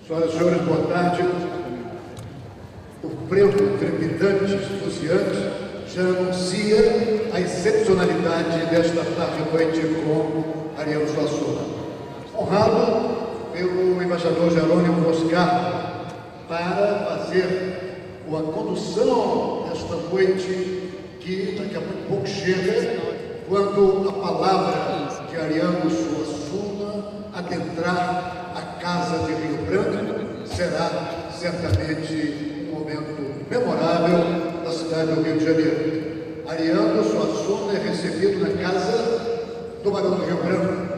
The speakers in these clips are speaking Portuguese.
Senhoras e senhores, boa tarde. O frevo trepidante, entusiante, já anuncia a excepcionalidade desta tarde e noite com Ariano Suassuna. Honrado pelo embaixador Jerônimo Moscardo para fazer a condução desta noite, que daqui a pouco chega, quando a palavra de Ariano Suassuna adentrar a Casa de Rio Branco, será certamente um momento memorável na cidade do Rio de Janeiro. Ariano Suassuna é recebido na Casa do Barão do Rio Branco,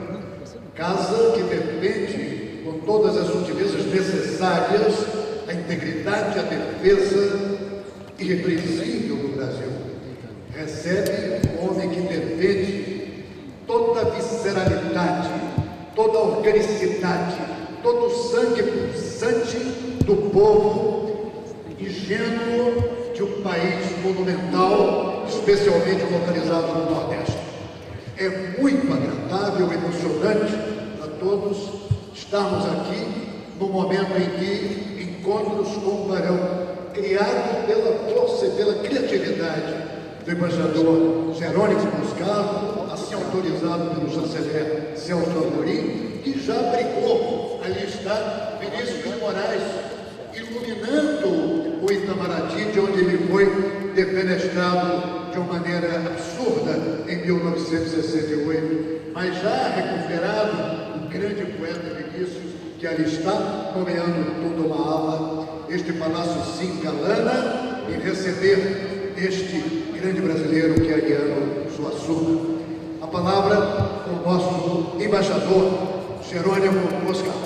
casa que defende com todas as sutilezas necessárias a integridade, a defesa irrepreensível do Brasil. Recebe um homem que defende toda a visceralidade, toda a organicidade, todo o sangue pulsante do povo ingênuo de um país monumental, especialmente localizado no Nordeste. É muito agradável, emocionante a todos estarmos aqui no momento em que encontros com o Barão, criado pela força e pela criatividade do embaixador Jerônimo Moscardo, assim autorizado pelo chanceler Celso Amorim, que já brigou. Ali está Vinícius de Moraes, iluminando o Itamaraty, de onde ele foi defenestrado de uma maneira absurda em 1968, mas já recuperado, o grande poeta Vinícius, que ali está, nomeando toda uma ala, este Palácio se engalana em receber este grande brasileiro que é Ariano Suassuna. A palavra com o nosso embaixador Jerônimo Moscardo.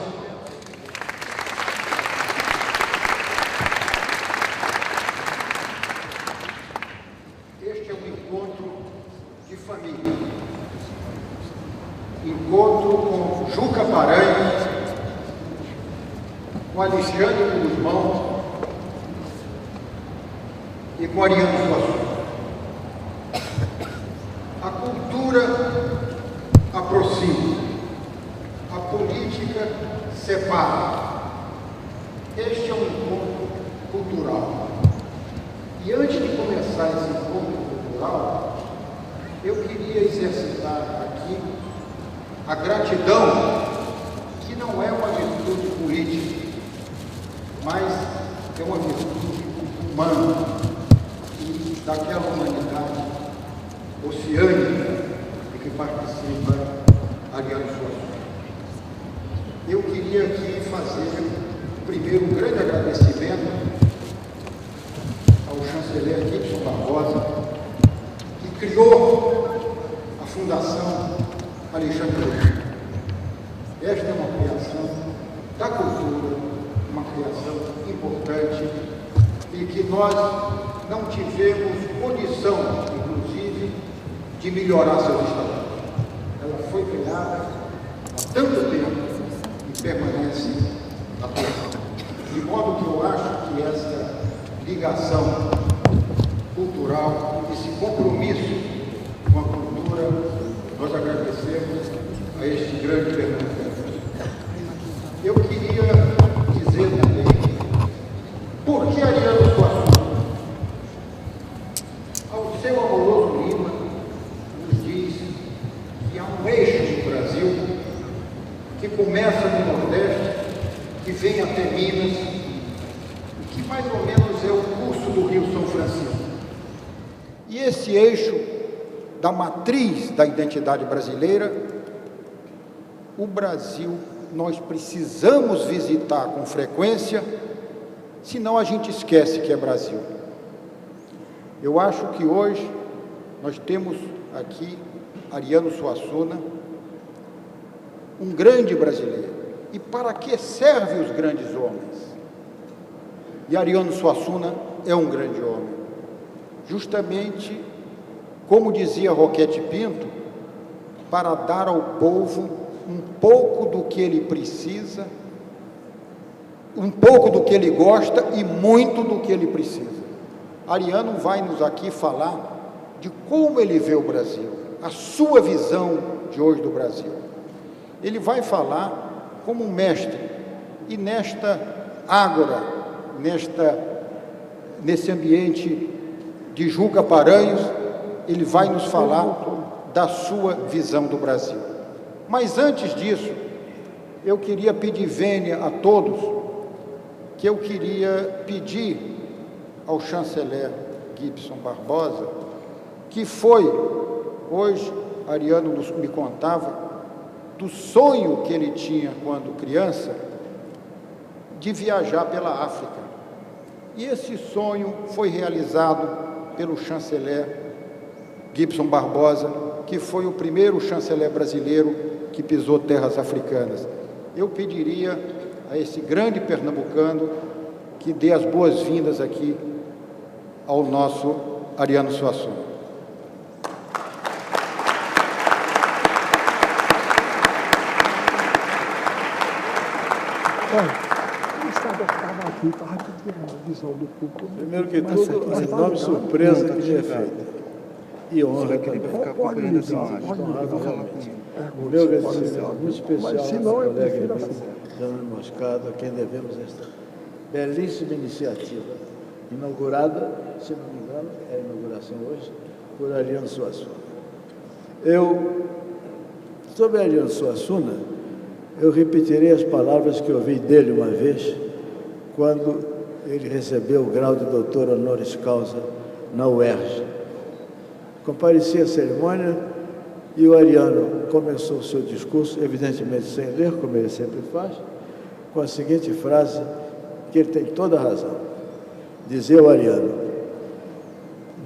Este é um encontro de família. Encontro com Juca Paranhos, com Alexandre Guzmão e com Ariano Suassuna. A cultura aproxima, a política separa. Este é um encontro cultural. E antes de começar esse encontro cultural, eu queria exercitar aqui a gratidão, que não é uma virtude política, mas é uma virtude humana, e daquela humanidade oceânica de que participa Ariano Suassuna. Eu queria aqui fazer, primeiro, um grande agradecimento ao chanceler Gibson Barbosa, que criou a Fundação Alexandre Guzmão. Esta é uma criação da cultura, uma criação importante, e que nós não tivemos condição, inclusive, de melhorar seus estatutos. Ela foi criada há tanto tempo e permanece atual. De modo que eu acho que essa ligação cultural, esse compromisso com a cultura, nós agradecemos a este grande pernambucano. Eu queria dizer também, por que Ariano Suassuna? Ao seu amoroso Lima nos diz que há um eixo no Brasil que começa no Nordeste, que vem até Minas, e que mais ou menos é o curso do Rio São Francisco. E esse eixo da matriz da identidade brasileira, o Brasil, nós precisamos visitar com frequência, senão a gente esquece que é Brasil. Eu acho que hoje nós temos aqui Ariano Suassuna, um grande brasileiro. E para que servem os grandes homens? E Ariano Suassuna é um grande homem. Justamente, como dizia Roquete Pinto, para dar ao povo um pouco do que ele precisa, um pouco do que ele gosta e muito do que ele precisa. Ariano vai nos aqui falar de como ele vê o Brasil, a sua visão de hoje do Brasil. Ele vai falar como um mestre E nesta ágora, nesse ambiente de Juca Paranhos, ele vai nos falar da sua visão do Brasil. Mas antes disso, eu queria pedir vênia a todos, que eu queria pedir ao chanceler Gibson Barbosa, que foi, hoje, Ariano me contava, do sonho que ele tinha quando criança, de viajar pela África. E esse sonho foi realizado pelo chanceler Gibson Barbosa, que foi o primeiro chanceler brasileiro que pisou terras africanas. Eu pediria a esse grande pernambucano que dê as boas-vindas aqui ao nosso Ariano Suassuna. Primeiro que tudo, a enorme surpresa que me é feita. E honra também. O meu agradecimento muito especial ao colega Jânio Moscado, a quem devemos esta belíssima iniciativa, inaugurada, se não me engano, é a inauguração hoje, por Ariano Suassuna. Sobre Ariano Suassuna, eu repetirei as palavras que ouvi dele uma vez, quando ele recebeu o grau de doutor honoris causa na UERJ. Compareci à cerimônia e o Ariano começou o seu discurso, evidentemente sem ler, como ele sempre faz, com a seguinte frase, que ele tem toda a razão. Dizia o Ariano,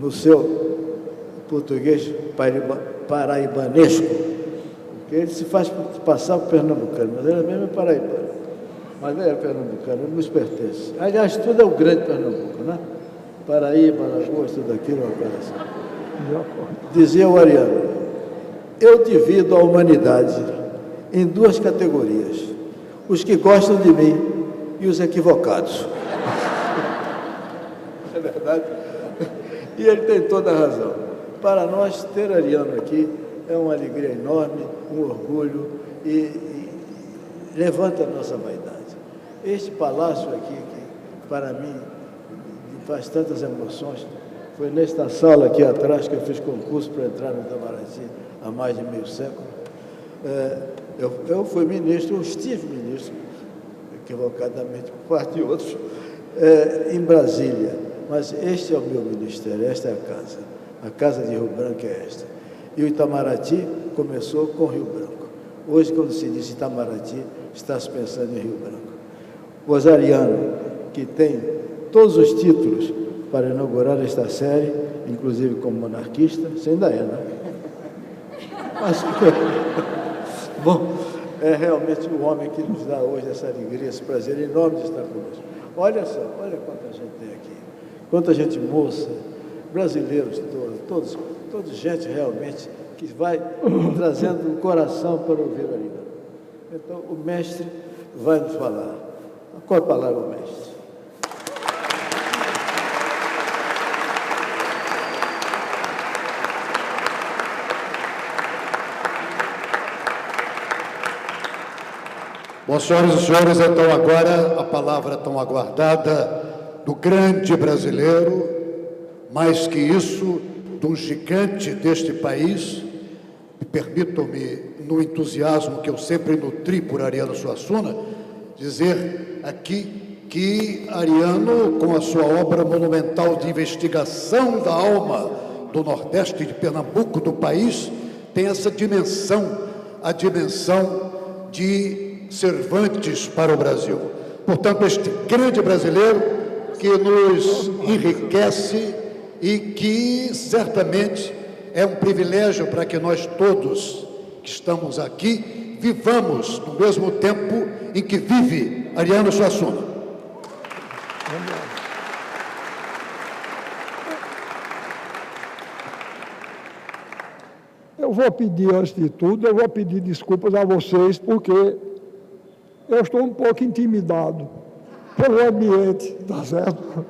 no seu português paraibanesco, porque ele se faz passar por pernambucano, mas ele mesmo é paraibano. Mas ele é pernambucano, ele nos pertence. Aliás, tudo é o grande Pernambuco, né? Paraíba, Alagoas, tudo aquilo, uma coisa assim. Dizia o Ariano, eu divido a humanidade em duas categorias, os que gostam de mim e os equivocados. É verdade? E ele tem toda a razão. Para nós, ter Ariano aqui é uma alegria enorme, um orgulho e levanta a nossa vaidade. Este palácio aqui, que para mim faz tantas emoções, foi nesta sala aqui atrás que eu fiz concurso para entrar no Itamaraty há mais de meio século. Eu fui ministro, eu estive ministro, equivocadamente por parte de outros, em Brasília. Mas este é o meu ministério, esta é a casa de Rio Branco é esta. E o Itamaraty começou com Rio Branco. Hoje, quando se diz Itamaraty, está se pensando em Rio Branco. O Ariano, que tem todos os títulos para inaugurar esta série, inclusive como monarquista, você ainda é, né? Mas, bom, é realmente o homem que nos dá hoje essa alegria, esse prazer enorme de estar conosco. Olha só, olha quanta gente tem aqui, quanta gente moça, brasileiros todos gente realmente que vai trazendo o coração para ouvir a língua. Então, o mestre vai nos falar. Qual a palavra, mestre? Bom, senhoras e senhores, então agora a palavra tão aguardada do grande brasileiro, mais que isso, de um gigante deste país. Permitam-me, no entusiasmo que eu sempre nutri por Ariano Suassuna, dizer aqui que Ariano, com a sua obra monumental de investigação da alma do Nordeste de Pernambuco, do país, tem essa dimensão, a dimensão de Cervantes para o Brasil. Portanto, este grande brasileiro que nos enriquece e que certamente é um privilégio para que nós todos que estamos aqui vivamos no mesmo tempo em que vive Ariano Suassuna. Eu vou pedir, antes de tudo, eu vou pedir desculpas a vocês, porque eu estou um pouco intimidado pelo ambiente, tá certo?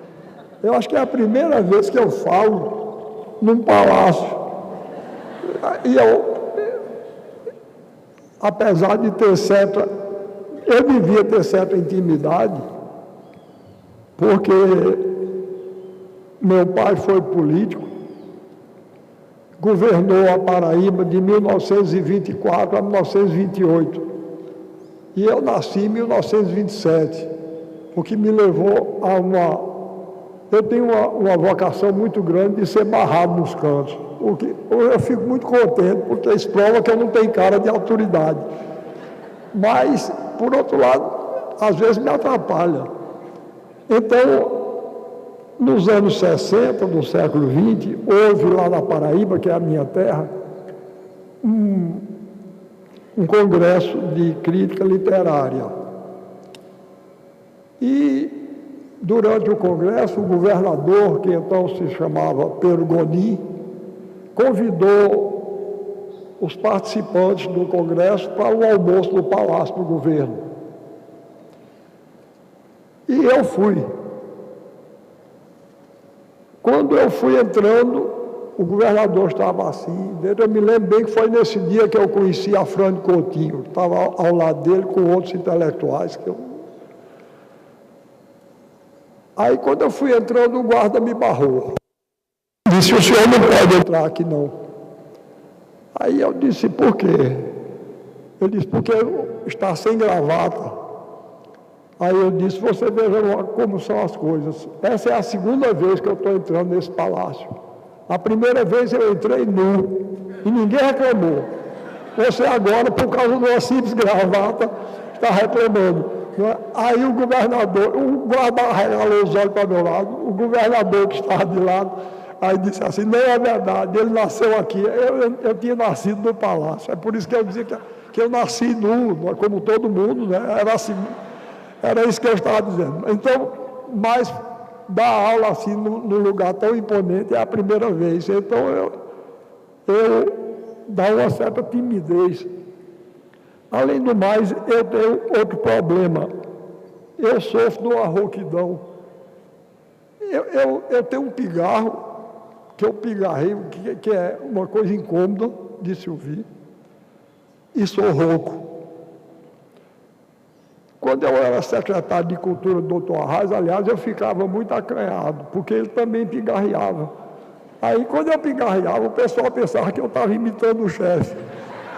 Eu acho que é a primeira vez que eu falo num palácio. E eu, apesar de ter sempre eu devia ter certa intimidade, porque meu pai foi político, governou a Paraíba de 1924 a 1928. E eu nasci em 1927, o que me levou a uma... Eu tenho uma vocação muito grande de ser barrado nos cantos. Eu fico muito contente, porque isso prova que eu não tenho cara de autoridade. Mas, por outro lado, às vezes me atrapalha. Então, nos anos 60 do século XX, houve lá na Paraíba, que é a minha terra, um congresso de crítica literária. E, durante o congresso, o governador, que então se chamava Pedro Gonin, convidou os participantes do congresso para o almoço no Palácio do Governo. E eu fui. Quando eu fui entrando, o governador estava assim. Eu me lembro bem que foi nesse dia que eu conheci a Fran Coutinho, que estava ao lado dele com outros intelectuais. Aí, quando eu fui entrando, o guarda me barrou. Disse: o senhor não pode entrar aqui, não. Aí eu disse: por quê? Ele disse: porque está sem gravata. Aí eu disse: você veja como são as coisas. Essa é a segunda vez que eu estou entrando nesse palácio. A primeira vez eu entrei nu e ninguém reclamou. Você agora, por causa de uma simples gravata, está reclamando. Aí o governador, o guarda regalou os olhos para o meu lado, o governador que estava de lado, aí disse assim: não é verdade, ele nasceu aqui. Eu tinha nascido no palácio. É por isso que eu dizia que eu nasci nu, como todo mundo, né? Era assim. Era isso que eu estava dizendo. Então, mas dar aula assim num lugar tão imponente é a primeira vez. Então, eu dá uma certa timidez. Além do mais, eu tenho outro problema. Eu sofro de uma rouquidão. Eu tenho um pigarro, que eu pigarrei, que é uma coisa incômoda de se ouvir, e sou rouco. Quando eu era secretário de Cultura do Dr. Arraes, aliás, eu ficava muito acanhado, porque ele também pigarreava. Aí, quando eu pigarreava, o pessoal pensava que eu estava imitando o chefe,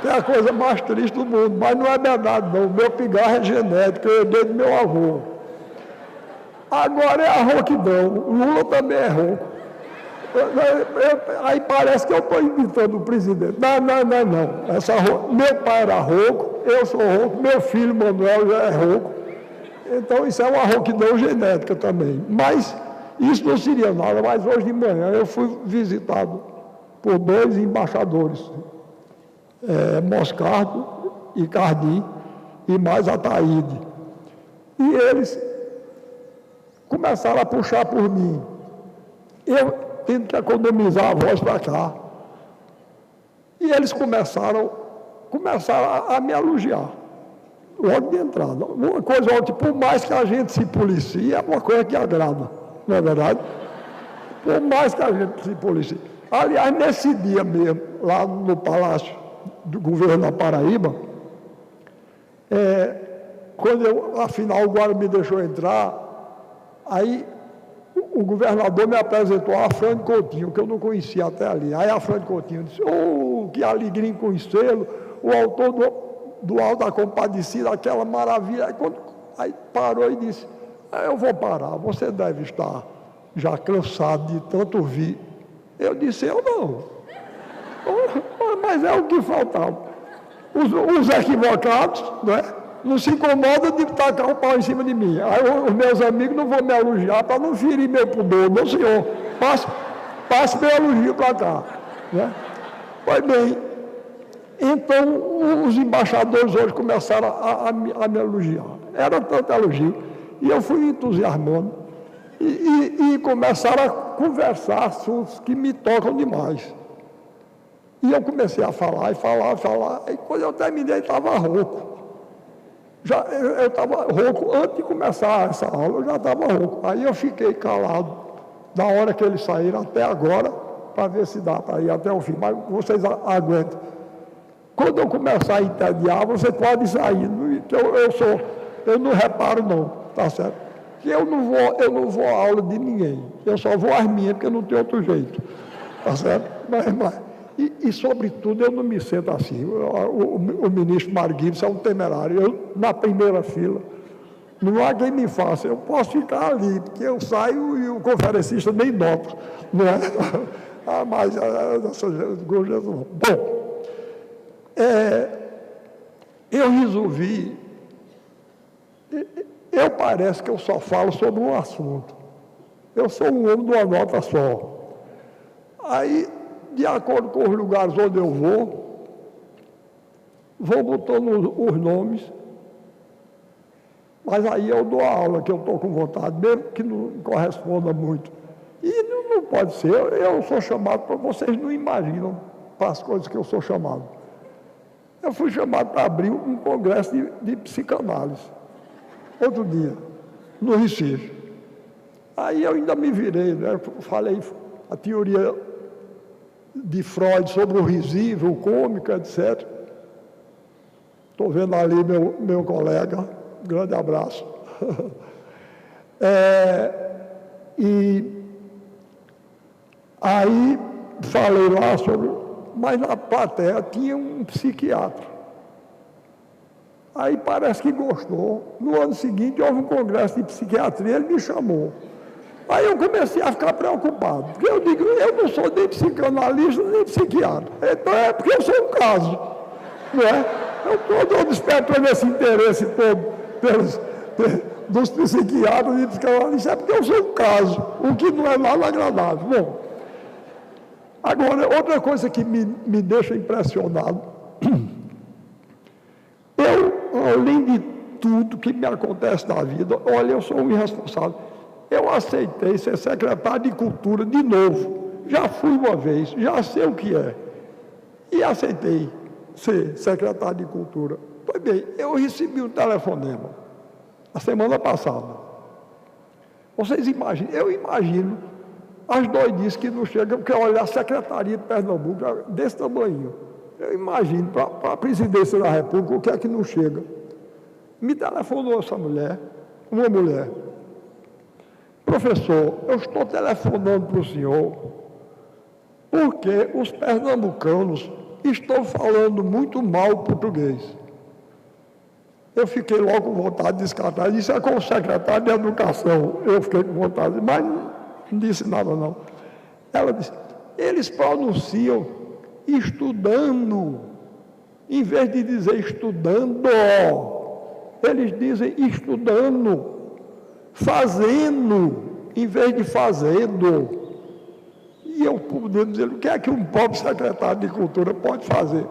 que é a coisa mais triste do mundo, mas não é verdade, não. O meu pigarro é genético, eu herdei do meu avô. Agora é a rouquidão, o Lula também é rouco. Aí parece que eu estou imitando o presidente. Não. Meu pai era rouco, eu sou rouco, meu filho Manuel já é rouco. Então isso é uma rouquidão genética também. Mas isso não seria nada. Mas hoje de manhã eu fui visitado por 2 embaixadores, Moscardo e Cardim, e mais Ataíde. E eles começaram a puxar por mim. Eu tendo que economizar a voz para cá. E eles começaram a me elogiar, logo de entrada. Uma coisa ótima, por mais que a gente se policie, é uma coisa que agrada, não é verdade? Por mais que a gente se policie. Aliás, nesse dia mesmo, lá no Palácio do Governo da Paraíba, quando afinal o guarda me deixou entrar, aí o governador me apresentou a Fran Coutinho, que eu não conhecia até ali. Aí a Fran Coutinho disse: que alegria em conhecê-lo, o autor do Alto da Compadecida, aquela maravilha. Aí parou e disse: eu vou parar, você deve estar já cansado de tanto ouvir. Eu disse: eu não. Mas é o que faltava. Os equivocados, né? Não se incomoda de tacar o pau em cima de mim. Aí os meus amigos não vão me elogiar para não ferir meu pudor. Não, senhor. Passe meu elogio para cá. Né? Pois bem, então os embaixadores hoje começaram a me elogiar. Era tanto elogio. E eu fui entusiasmando. E começaram a conversar assuntos que me tocam demais. E eu comecei a falar. E quando eu terminei, estava rouco. Eu estava rouco, antes de começar essa aula, eu já estava rouco. Aí eu fiquei calado, da hora que eles saíram até agora, para ver se dá para ir até o fim. Mas vocês aguentam. Quando eu começar a entediar, você pode sair. Eu sou eu não reparo não, tá certo? Que eu não vou à aula de ninguém, eu só vou às minhas, porque eu não tenho outro jeito, tá certo? E sobretudo, eu não me sinto assim. O ministro Marguives é um temerário, eu na primeira fila, não há quem me faça, eu posso ficar ali, porque eu saio e o conferencista nem nota, não é? Mas bom, eu resolvi, parece que eu só falo sobre um assunto, eu sou um homem de uma nota só, aí, de acordo com os lugares onde eu vou botando os nomes, mas aí eu dou a aula que eu estou com vontade, mesmo que não corresponda muito. E não pode ser, eu sou chamado, para vocês não imaginam para as coisas que eu sou chamado. Eu fui chamado para abrir um congresso de psicanálise, outro dia, no Recife. Aí eu ainda me virei, né? Falei a teoria de Freud sobre o risível, o cômico, etc. Estou vendo ali meu colega, um grande abraço. E aí falei lá sobre, mas na plateia tinha um psiquiatra. Aí parece que gostou. No ano seguinte houve um congresso de psiquiatria, ele me chamou. Aí eu comecei a ficar preocupado, porque eu digo, eu não sou nem psicanalista, nem psiquiatra. Então é porque eu sou um caso, não é? Eu estou despertando esse interesse todo dos psiquiatras e psicanalistas, é porque eu sou um caso, o que não é nada agradável. Bom, agora, outra coisa que me deixa impressionado, além de tudo que me acontece na vida, olha, eu sou um irresponsável. Eu aceitei ser secretário de Cultura de novo. Já fui uma vez, já sei o que é. E aceitei ser secretário de Cultura. Pois bem, eu recebi um telefonema a semana passada. Vocês imaginam, eu imagino as doidices que não chegam, porque olha, a Secretaria de Pernambuco é desse tamanho. Eu imagino, para a presidência da República, o que é que não chega. Me telefonou essa mulher, uma mulher. Professor, eu estou telefonando para o senhor porque os pernambucanos estão falando muito mal o português. Eu fiquei logo com vontade de descartar. Isso é com o secretário de Educação. Eu fiquei com vontade, mas não disse nada não. Ela disse, eles pronunciam estudando, em vez de dizer estudando, eles dizem estudando, fazendo, em vez de fazendo. E eu podia dizer, o que é que um pobre secretário de Cultura pode fazer?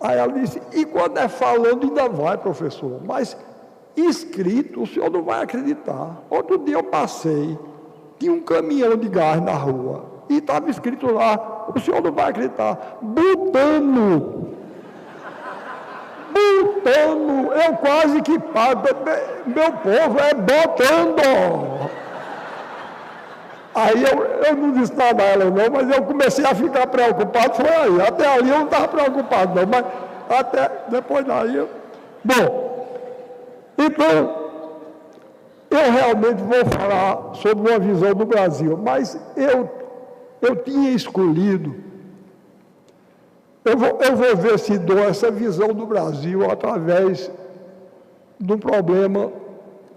Aí ela disse, e quando é falando ainda vai, professor, mas escrito o senhor não vai acreditar. Outro dia eu passei, tinha um caminhão de gás na rua, e estava escrito lá, o senhor não vai acreditar, butano. Botando, eu quase que pago, meu povo é botando. Aí eu não disse nada a ela não, mas eu comecei a ficar preocupado, foi aí, até ali eu não estava preocupado não, mas até depois daí, bom, então, eu realmente vou falar sobre uma visão do Brasil, mas eu tinha escolhido, eu vou ver se dou essa visão do Brasil através de um problema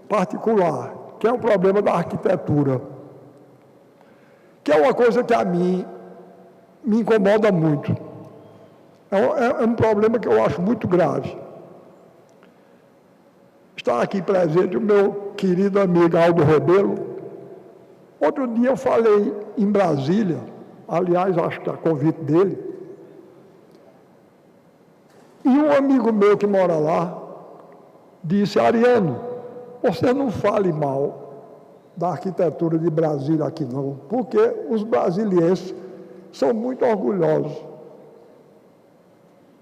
particular, que é o problema da arquitetura, que é uma coisa que a mim me incomoda muito. É um problema que eu acho muito grave. Está aqui presente o meu querido amigo Aldo Rebelo. Outro dia eu falei em Brasília, aliás, acho que a convite dele, e um amigo meu que mora lá disse, Ariano, você não fale mal da arquitetura de Brasília aqui não, porque os brasilienses são muito orgulhosos.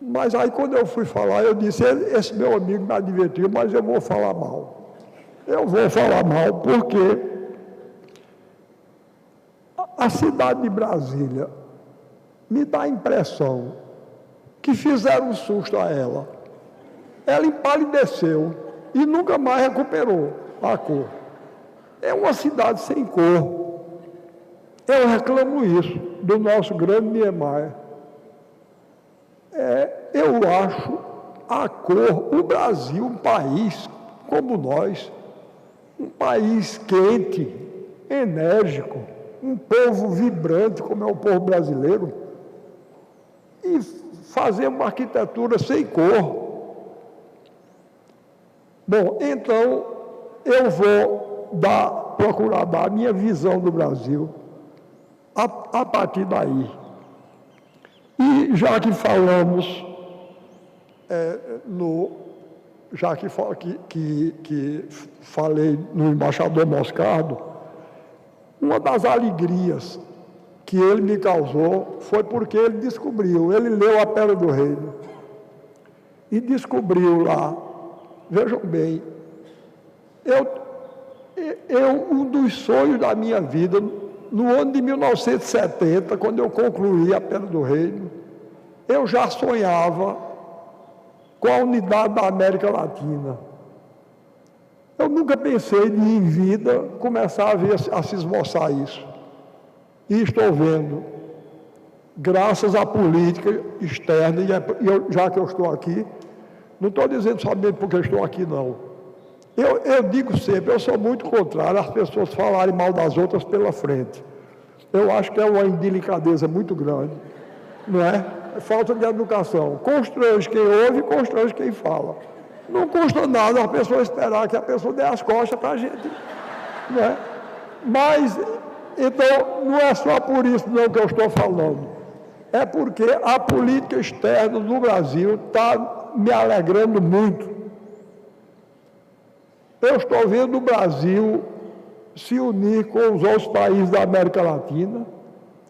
Mas aí quando eu fui falar, eu disse, esse meu amigo me advertiu, mas eu vou falar mal. Eu vou falar mal porque a cidade de Brasília me dá a impressão que fizeram um susto a ela. Ela empalideceu. e nunca mais recuperou a cor. É uma cidade sem cor. Eu reclamo isso do nosso grande Niemeyer. Eu acho a cor, o Brasil, um país como nós, um país quente, enérgico, um povo vibrante como é o povo brasileiro, e fazer uma arquitetura sem cor. Bom, então eu vou procurar dar a minha visão do Brasil a partir daí. E já que falamos, que falei no embaixador Moscardo, uma das alegrias que ele me causou foi porque ele leu A Pedra do Reino e descobriu lá, vejam bem, um dos sonhos da minha vida, no ano de 1970, quando eu concluí A Pedra do Reino, eu já sonhava com a unidade da América Latina. Eu nunca pensei de, em vida, começar a se esboçar isso. E estou vendo, graças à política externa, já que eu estou aqui, não estou dizendo somente porque eu estou aqui, não. Eu digo sempre, eu sou muito contrário às pessoas falarem mal das outras pela frente. Eu acho que é uma indelicadeza muito grande, não é? É falta de educação. Constrange quem ouve e constrange quem fala. Não custa nada a pessoa esperar que a pessoa dê as costas para a gente, não é? Mas, então, não é só por isso não que eu estou falando. É porque a política externa do Brasil está me alegrando muito. Eu estou vendo o Brasil se unir com os outros países da América Latina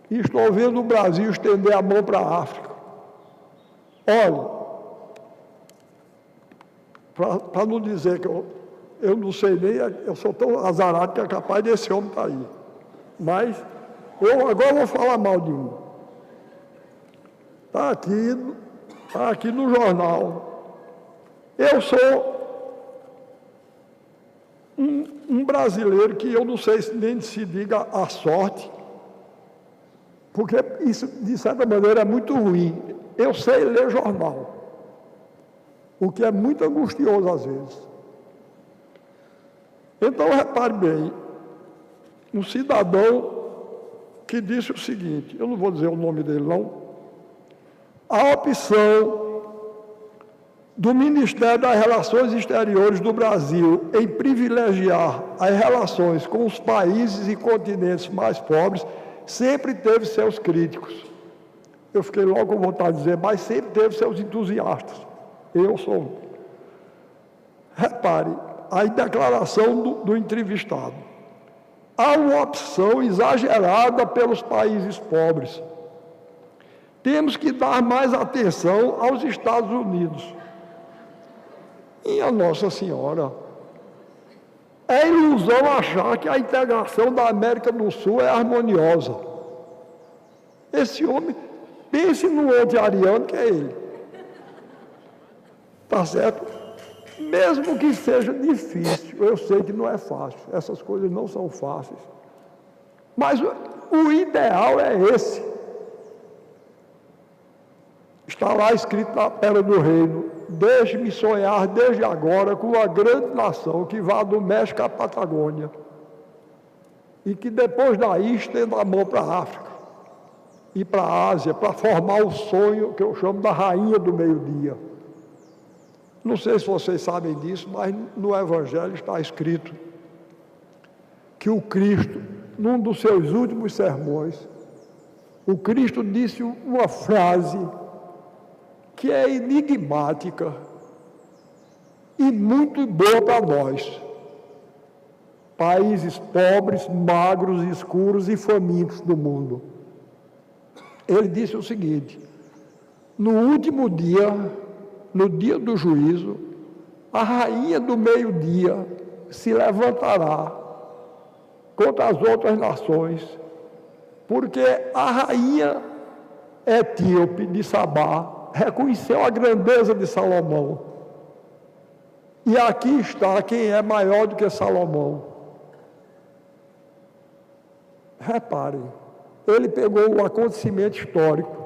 e estou vendo o Brasil estender a mão para a África. Olha, para não dizer que eu não sei nem, eu sou tão azarado que é capaz desse homem estar aí. Mas eu agora vou falar mal de um. Está aqui no jornal. Eu sou um brasileiro que eu não sei nem se diga a sorte, porque isso, de certa maneira, é muito ruim. Eu sei ler jornal, o que é muito angustioso às vezes. Então, repare bem, um cidadão que disse o seguinte, eu não vou dizer o nome dele não, a opção do Ministério das Relações Exteriores do Brasil em privilegiar as relações com os países e continentes mais pobres sempre teve seus críticos. Eu fiquei logo com vontade de dizer, mas sempre teve seus entusiastas. Eu sou um. Repare, a declaração do entrevistado. Há uma opção exagerada pelos países pobres. Temos que dar mais atenção aos Estados Unidos. E a Nossa Senhora, é ilusão achar que a integração da América do Sul é harmoniosa. Esse homem, pense no outro ariano que é ele. Tá certo? Mesmo que seja difícil, eu sei que não é fácil, essas coisas não são fáceis. Mas o ideal é esse. Está lá escrito na Pedra do Reino, deixe-me sonhar desde agora com uma grande nação que vá do México à Patagônia e que depois daí estenda a mão para a África e para a Ásia, para formar o sonho que eu chamo da rainha do meio-dia. Não sei se vocês sabem disso, mas no Evangelho está escrito que o Cristo, num dos seus últimos sermões, o Cristo disse uma frase que é enigmática e muito boa para nós. Países pobres, magros, escuros e famintos do mundo. Ele disse o seguinte: no último dia, no dia do juízo, a rainha do meio-dia se levantará contra as outras nações, porque a rainha etíope de Sabá reconheceu a grandeza de Salomão E aqui está quem é maior do que Salomão. Reparem, ele pegou o acontecimento histórico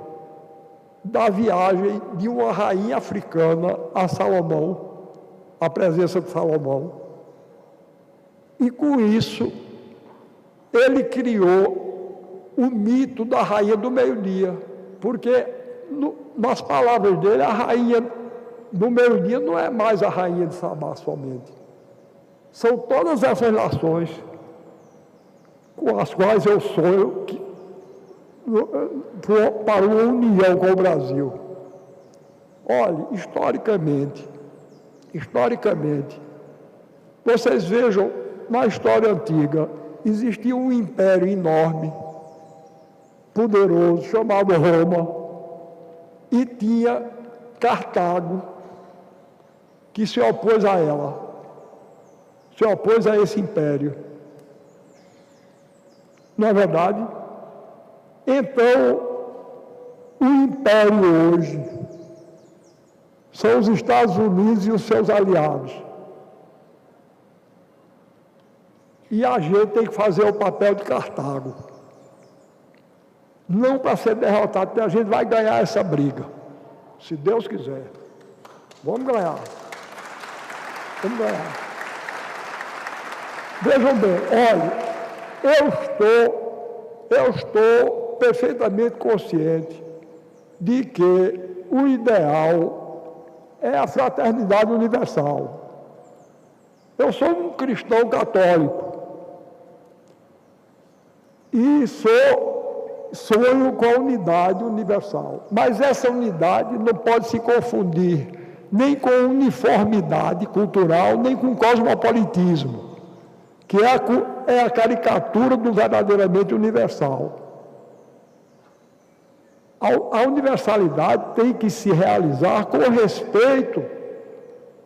da viagem de uma rainha africana a Salomão, a presença de Salomão, e com isso ele criou o mito da rainha do meio-dia, porque nas palavras dele, a rainha do meio-dia não é mais a rainha de Sabá somente. São todas essas nações com as quais eu sonho para uma união com o Brasil. Olhe, historicamente, vocês vejam, na história antiga, existia um império enorme, poderoso, chamado Roma, e tinha Cartago, que se opôs a ela, se opôs a esse império. Não é verdade? Então, o império hoje são os Estados Unidos e os seus aliados. E a gente tem que fazer o papel de Cartago. Não para ser derrotado, porque a gente vai ganhar essa briga. Se Deus quiser. Vamos ganhar. Vamos ganhar. Vejam bem, olha, eu estou perfeitamente consciente de que o ideal é a fraternidade universal. Eu sou um cristão católico e sonho com a unidade universal, mas essa unidade não pode se confundir nem com uniformidade cultural, nem com cosmopolitismo, que é a caricatura do verdadeiramente universal. A universalidade tem que se realizar com respeito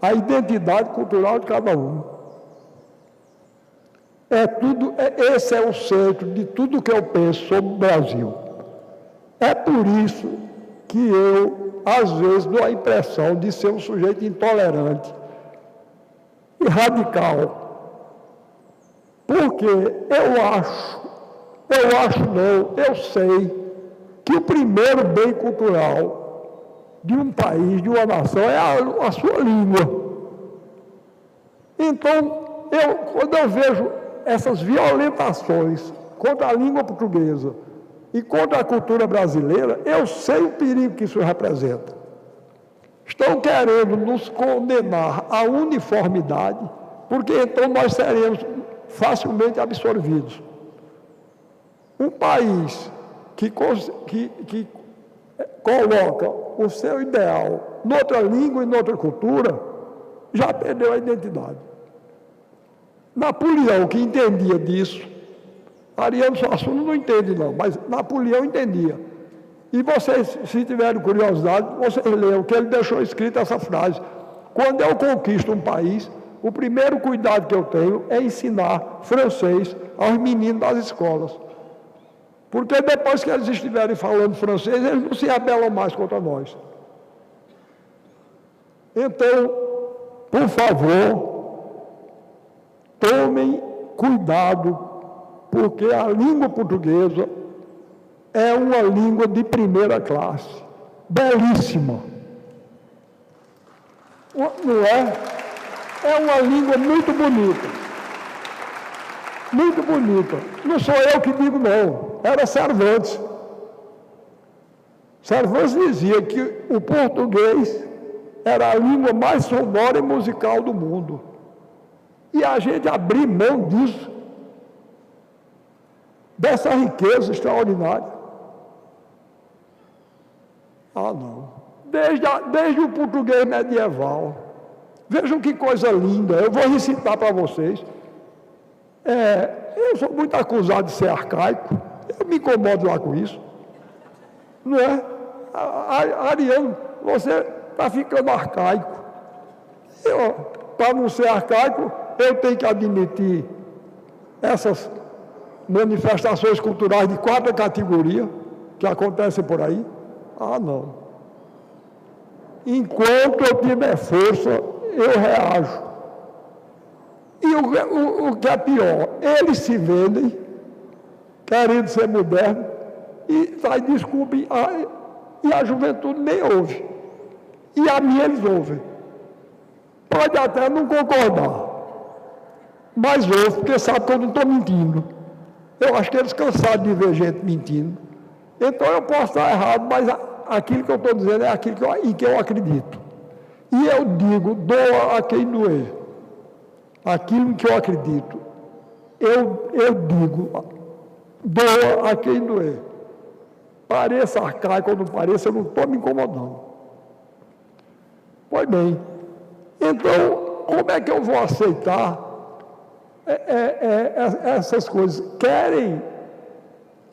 à identidade cultural de cada um. Esse é o centro de tudo que eu penso sobre o Brasil. É por isso que eu, às vezes, dou a impressão de ser um sujeito intolerante e radical. Porque eu sei que o primeiro bem cultural de um país, de uma nação, é a sua língua. Então, quando eu vejo essas violentações contra a língua portuguesa e contra a cultura brasileira, eu sei o perigo que isso representa. Estão querendo nos condenar à uniformidade, porque então nós seremos facilmente absorvidos. Um país que coloca o seu ideal noutra língua e noutra cultura, já perdeu a identidade. Napoleão, que entendia disso, Ariano Suassuna não entende não, mas Napoleão entendia. E vocês, se tiverem curiosidade, vocês leiam que ele deixou escrita essa frase: quando eu conquisto um país, o primeiro cuidado que eu tenho é ensinar francês aos meninos das escolas. Porque depois que eles estiverem falando francês, eles não se rebelam mais contra nós. Então, por favor, tomem cuidado, porque a língua portuguesa é uma língua de primeira classe, belíssima. Não é? É uma língua muito bonita. Muito bonita. Não sou eu que digo, não. Era Cervantes. Cervantes dizia que o português era a língua mais sonora e musical do mundo. E a gente abrir mão disso, dessa riqueza extraordinária. Ah, não. Desde o português medieval. Vejam que coisa linda. Eu vou recitar para vocês. Eu sou muito acusado de ser arcaico. Eu me incomodo lá com isso. Não é? Ariano, você está ficando arcaico. Para não ser arcaico, eu tenho que admitir essas manifestações culturais de 4 categorias que acontecem por aí. Ah, não. Enquanto eu tiver força, eu reajo. E o que é pior, eles se vendem, querendo ser modernos, e faz desculpa, e a juventude nem ouve. E a minha eles ouvem. Pode até não concordar, mas ouve, porque sabe que eu não estou mentindo. Eu acho que eles cansaram de ver gente mentindo. Então eu posso estar errado, mas aquilo que eu estou dizendo é aquilo em que eu acredito. E eu digo, doa a quem doer. Aquilo em que eu acredito, eu digo, doa a quem doer. Pareça arcaico ou não pareça, eu não estou me incomodando. Pois bem, então, como é que eu vou aceitar essas coisas?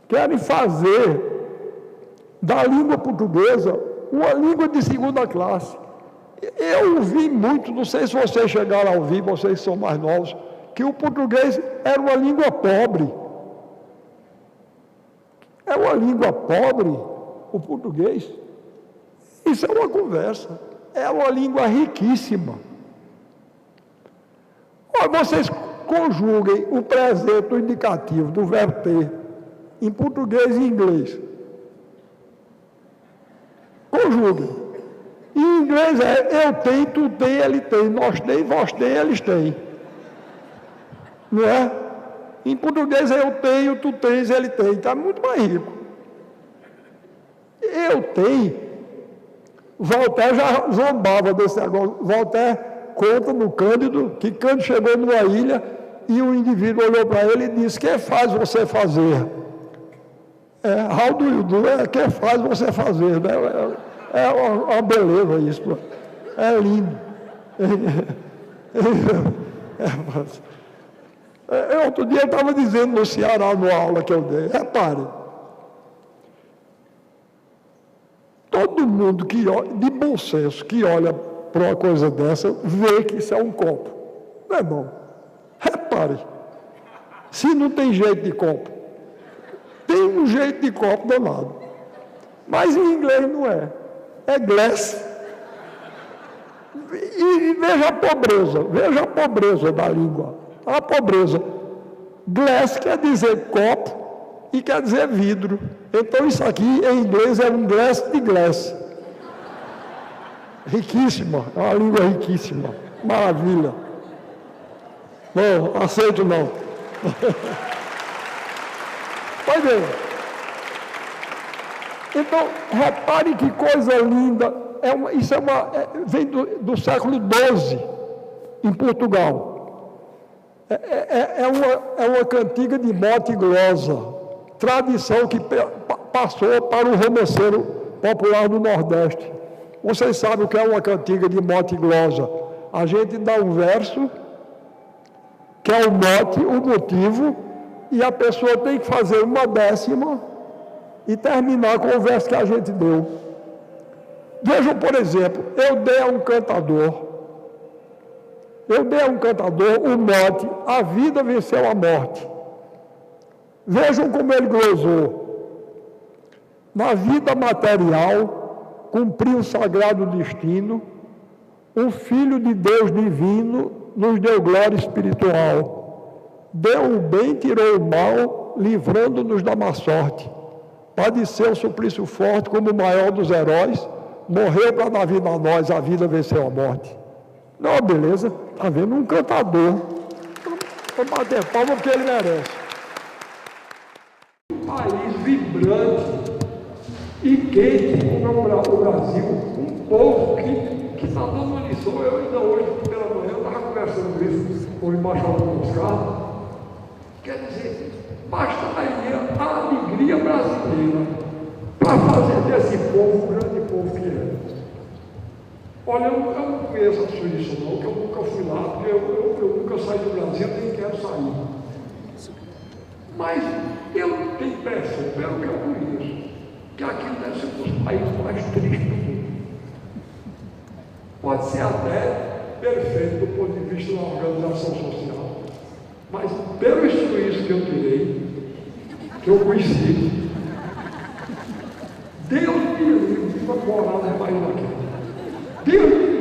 Querem fazer da língua portuguesa uma língua de segunda classe. Eu ouvi muito, não sei se vocês chegaram a ouvir, vocês são mais novos, que o português era uma língua pobre. É uma língua pobre, o português. Isso é uma conversa. É uma língua riquíssima. Vocês conjuguem o presente, o indicativo do verbo ter, em português e inglês. Conjuguem. Em inglês é eu tenho, tu tem, ele tem, nós tem, vós tem, eles têm. Não é? Em português é eu tenho, tu tens, ele tem. Está muito mais rico. Eu tenho. Voltaire já zombava desse negócio. Voltaire conta no Cândido que Cândido chegou numa ilha e o indivíduo olhou para ele e disse: "Que faz você fazer?" How do you do? Que faz você fazer? Né? É uma beleza isso. É lindo. Outro dia eu estava dizendo no Ceará, numa aula que eu dei, repare, todo mundo que olha, de bom senso, que olha para uma coisa dessa, vê que isso é um copo. Não é bom? Repare, se não tem jeito de copo, tem um jeito de copo danado. Mas em inglês não é. É glass. E veja a pobreza da língua. A pobreza. Glass quer dizer copo e quer dizer vidro. Então isso aqui em inglês é um glass de glass. Riquíssima, é uma língua riquíssima. Maravilha. Não, aceito não. Pois bem. Então, repare que coisa linda. Vem do século XII, em Portugal. É uma cantiga de mote glosa, tradição que passou para o romanceiro popular do Nordeste. Vocês sabem o que é uma cantiga de mote glosa? A gente dá um verso, que é o mote, o motivo, e a pessoa tem que fazer uma décima e terminar com o verso que a gente deu. Vejam, por exemplo, eu dei a um cantador o mote, a vida venceu a morte. Vejam como ele glosou. Na vida material, cumpriu o sagrado destino, o Filho de Deus divino nos deu glória espiritual. Deu o bem, tirou o mal, livrando-nos da má sorte. Padeceu o suplício forte como o maior dos heróis, morreu para dar vida a nós, a vida venceu a morte. Não, beleza? Está vendo um cantador. Vamos bater palma porque ele merece. Um país vibrante e quente como é o Brasil, um povo que está dando uma lição. Eu ainda hoje, pela manhã, estava conversando isso com o embaixador Moscardo. Quer dizer, bastaria a alegria brasileira para fazer desse povo o grande povo que é. Olha, eu não conheço a Suíça não, que eu nunca fui lá, porque eu nunca saí do Brasil, nem quero sair. Mas eu tenho impressão, pelo que eu conheço, que aqui deve ser um dos países mais tristes do mundo. Pode ser até perfeito do ponto de vista da organização social, mas pelo suíço que eu tirei, que eu conheci, Deus me livre para morar na Bahia aqui. Deus me livre.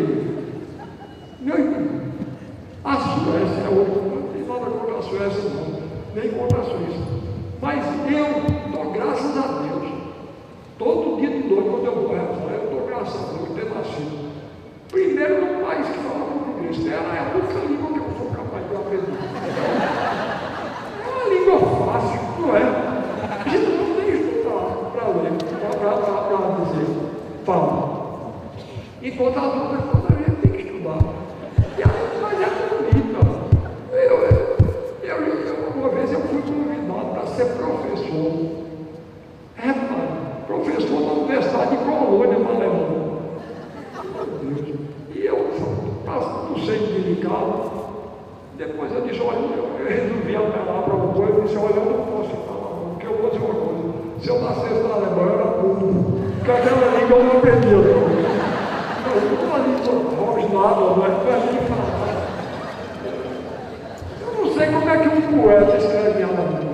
nem contra a Suíça. Mas eu dou graças a Deus. Todo dia de noite, quando eu vou rezar, eu dou graças a Deus ter nascido. Primeiro num país que fala português. Era a única língua que eu sou capaz de aprender. É uma língua fácil, não é? A gente não tem que estudar para ler, para dizer, fala. Enquanto as outras coisas a gente tem que estudar. E aí, mas é bonita. Uma vez eu fui convidado para ser professor. Professor da Universidade de Colônia, na Alemanha. Meu Deus. E eu não sei delicado. Depois eu disse, olha, eu resolvi apelar para o povo e disse, olha, eu não posso falar, porque eu vou dizer uma coisa. Se eu nascesse na Alemanha, eu era burro. Porque aquela língua eu não aprendia. Eu estou ali rosnado, não é nem falar. Eu não sei como é que um poeta escreve alemão.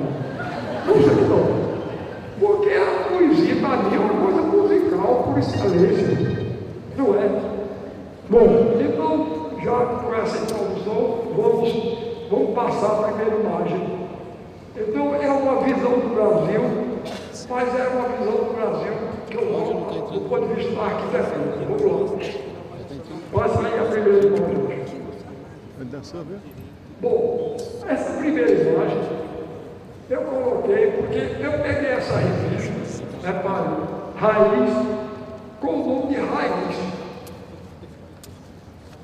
Não sei não. Porque a poesia, para mim, é uma coisa musical por excelência. Não é? Bom, então, já com essa introdução, vamos passar a primeira imagem. Então, é uma visão do Brasil, mas é uma visão do Brasil que eu vou do ponto de vista da arquitetura. Vamos lá. Passa aí a primeira imagem. Bom, essa primeira imagem eu coloquei porque eu peguei essa revista, repare, Raiz, com o nome de Raiz.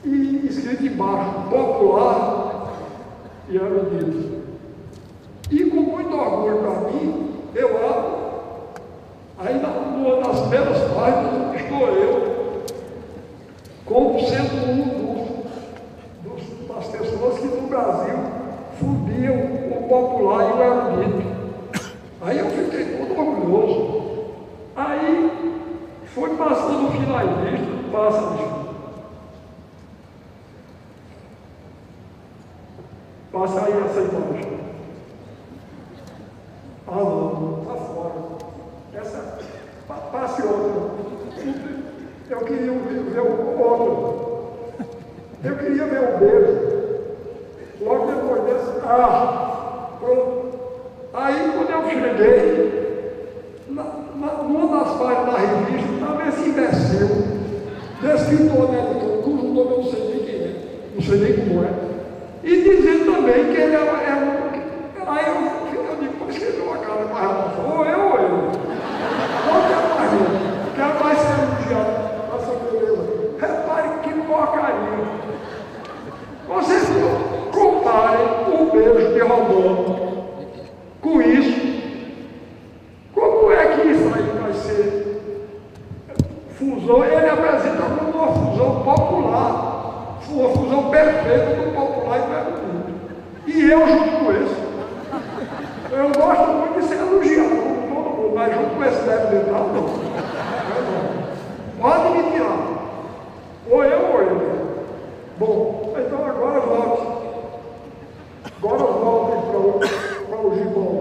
E escrito embaixo, popular e erudito. E com muito orgulho para mim, eu abro, aí numa das primeiras páginas estou eu, como sendo das pessoas que no Brasil fundiam o popular e o erudito. Aí eu fiquei todo orgulhoso. Aí foi passando o finalista, passa, bicho. Passa aí essa imagem. Ah, não, está fora. Essa, passe outra. Eu queria ver o outro. Eu queria ver o beijo. Logo depois dessa, pronto. Aí, quando eu cheguei, numa das páginas da revista, estava esse imbecil, desse escritor, né, cujo nome eu não sei nem quem é, não sei nem como é, e dizendo também que ele era aí eu digo, pô, escreveu uma cara mais rápida, ou ele. Não quero mais ele, quero mais ser elogiado, essa beleza. Repare que porcaria. Vocês comparem o beijo de Rodolfo com isso. Como é que isso aí vai ser fusão? Ele apresenta como uma fusão popular, uma fusão perfeita do popular e do erudito. E eu junto com esse. Eu gosto muito de ser elogiado por todo mundo, mas junto com esse deve entrar, não. Pode me tirar. Ou eu ou ele. Bom, então agora volte. Agora volte para o Gibão.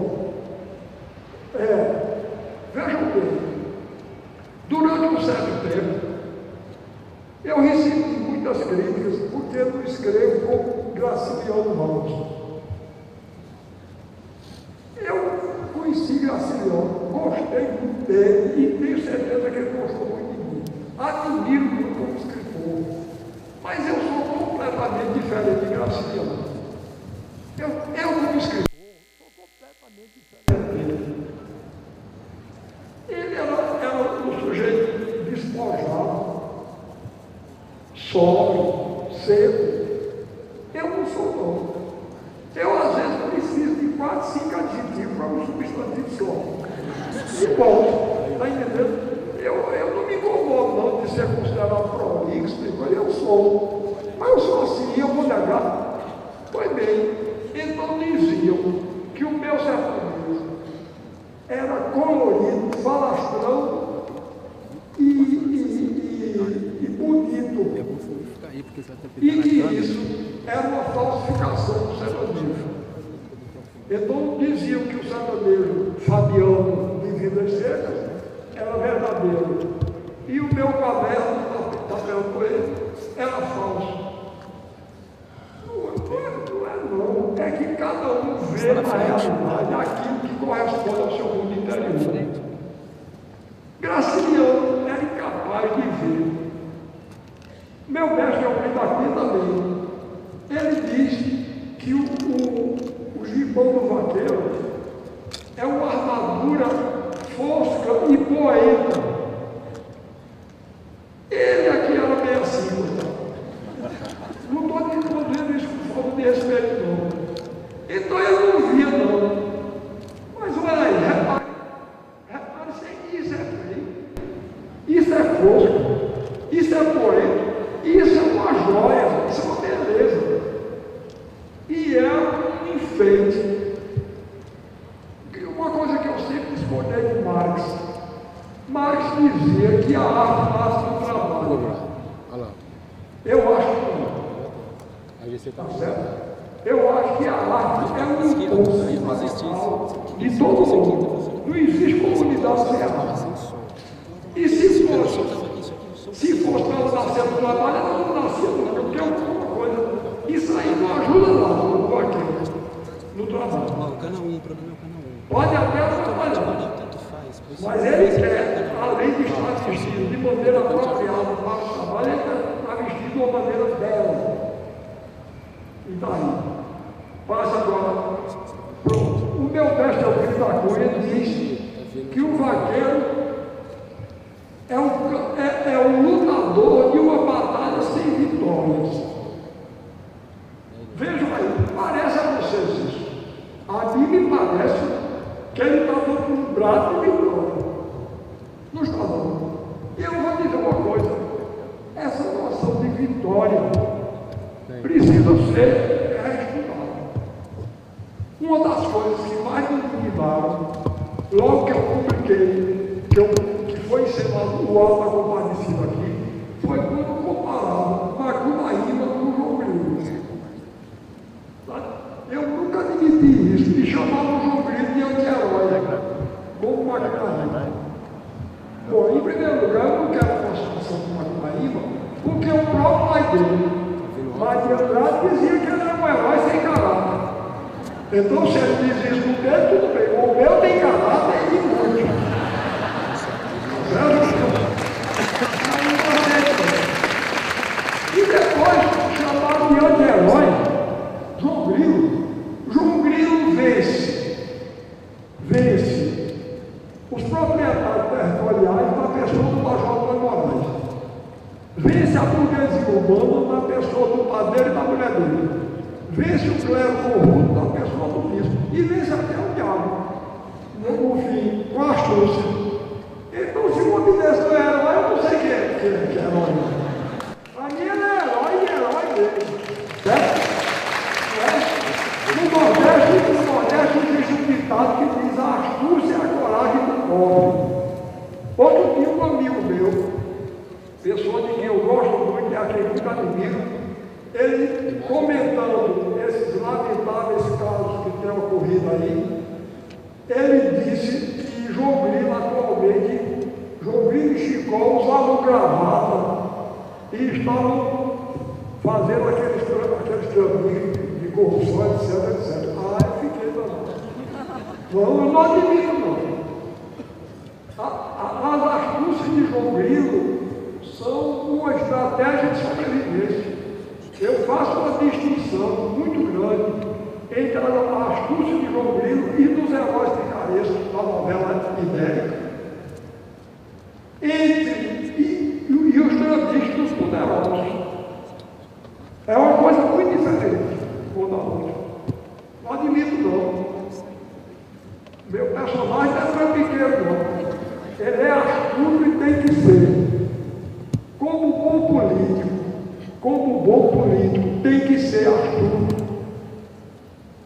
Vejam bem, durante um certo tempo, eu recebi muitas críticas porque eu não escrevo como Graciliano Ramos. Eu conheci Graciliano, gostei muito dele e tenho certeza que ele gostou muito de mim. Admiro muito como escritor, mas eu sou completamente diferente de Graciliano. Eu como escritor, sou completamente diferente dele. Ele era um sujeito despojado, sóbrio, seco. Eu não sou não. Eu, às vezes, preciso de 4, 5 adjetivos para um substantivo só. E bom, está entendendo? Eu não me incomodo não de ser considerado prolixo, eu sou. Mas eu sou assim, eu vou negar. Pois bem, então diziam que o meu sertanejo era colorido, falastrão e bonito. E que isso era uma falsificação do sertanejo. Então diziam que o sertanejo Fabiano de Vidas Secas era verdadeiro. E o meu caderno, papel coelho, era falso. Não é, é que cada um vê a realidade poeta. Ele aqui era meio assim, não estou dizendo isso com falta de respeito, não. Então eu não via, não. Mas olha aí, repare isso é feio, isso é fosco, isso é poeta, isso é uma joia, isso é uma beleza. E é um enfeite. Uma coisa que eu sempre discordei com Marx. Marx dizia que a arte nasce do trabalho. Eu acho que não. Está certo? Eu acho que a arte é um impulso de todo mundo. Não existe comunidade sem arte. E se fosse para ela nascer do trabalho, ela não nascia nunca, porque é uma coisa. Isso aí não ajuda nada no vaqueiro, no trabalho. O canal 1, o problema é o canal 1. Pode até trabalhar. Mas ele quer, além de estar vestido de maneira apropriada para o trabalho, ele está vestido de uma maneira bela. E daí? Passa agora. Pronto. O meu mestre Alfredo da Cunha diz que o vaqueiro é o lutador de uma batalha sem vitórias. Vejam aí, parece a vocês isso. A mim me parece que ele está dando um braço de vitória. Não está dando. E eu vou dizer uma coisa: essa noção de vitória precisa ser reestudada. Uma das coisas que mais me indignaram, logo que eu publiquei, que foi ensinado o Alto da Compadecida aqui, foi quando comparava Macunaíma com o João Grilo. Eu nunca admiti isso, me chamavam o João Grilo de anti-herói, como Macunaíma. Bom, em primeiro lugar, eu não quero a constituição de Macunaíma, porque o próprio pai dele, Mário de Andrade, dizia que ele era um herói sem caráter. Então, se ele diz isso no dele, tudo bem. O meu tem caráter e muito. E depois, chamado de anti-herói, João Grilo vence os proprietários territoriais na pessoa do Major Antônio Moraes. Vence a burguesia urbana na pessoa do padeiro e da mulher dele. Vence o clero corrupto na pessoa do bispo. E vence até o diabo. No fim, com a astúcia. Então, se o homem desse não é herói, eu não sei quem é herói. Para mim, ele é herói dele. Certo? No Nordeste existe um ditado que diz: a astúcia é a coragem do pobre. Outro dia, um amigo meu, pessoa de quem eu gosto muito, é a quem muito admiro, ele comentando esses lamentáveis casos que têm ocorrido aí, ele disse que João Grilo atualmente, João Grilo e Chicó usavam gravata e estavam fazendo aqueles caminhos de corrupção, etc. Ah, eu fiquei danado. Não, eu não admito, não. As astúcias de João Grilo são uma estratégia de sobrevivência. Eu faço uma distinção muito grande entre a astúcia de João Grilo e dos heróis picarescos da novela ibérica, e os grandistas dos poderosos. É uma coisa muito diferente uma da outra. Não admito, não. Meu personagem não é trambiqueiro, não. Ele é astuto e tem que ser. Como bom político, tem que ser astuto.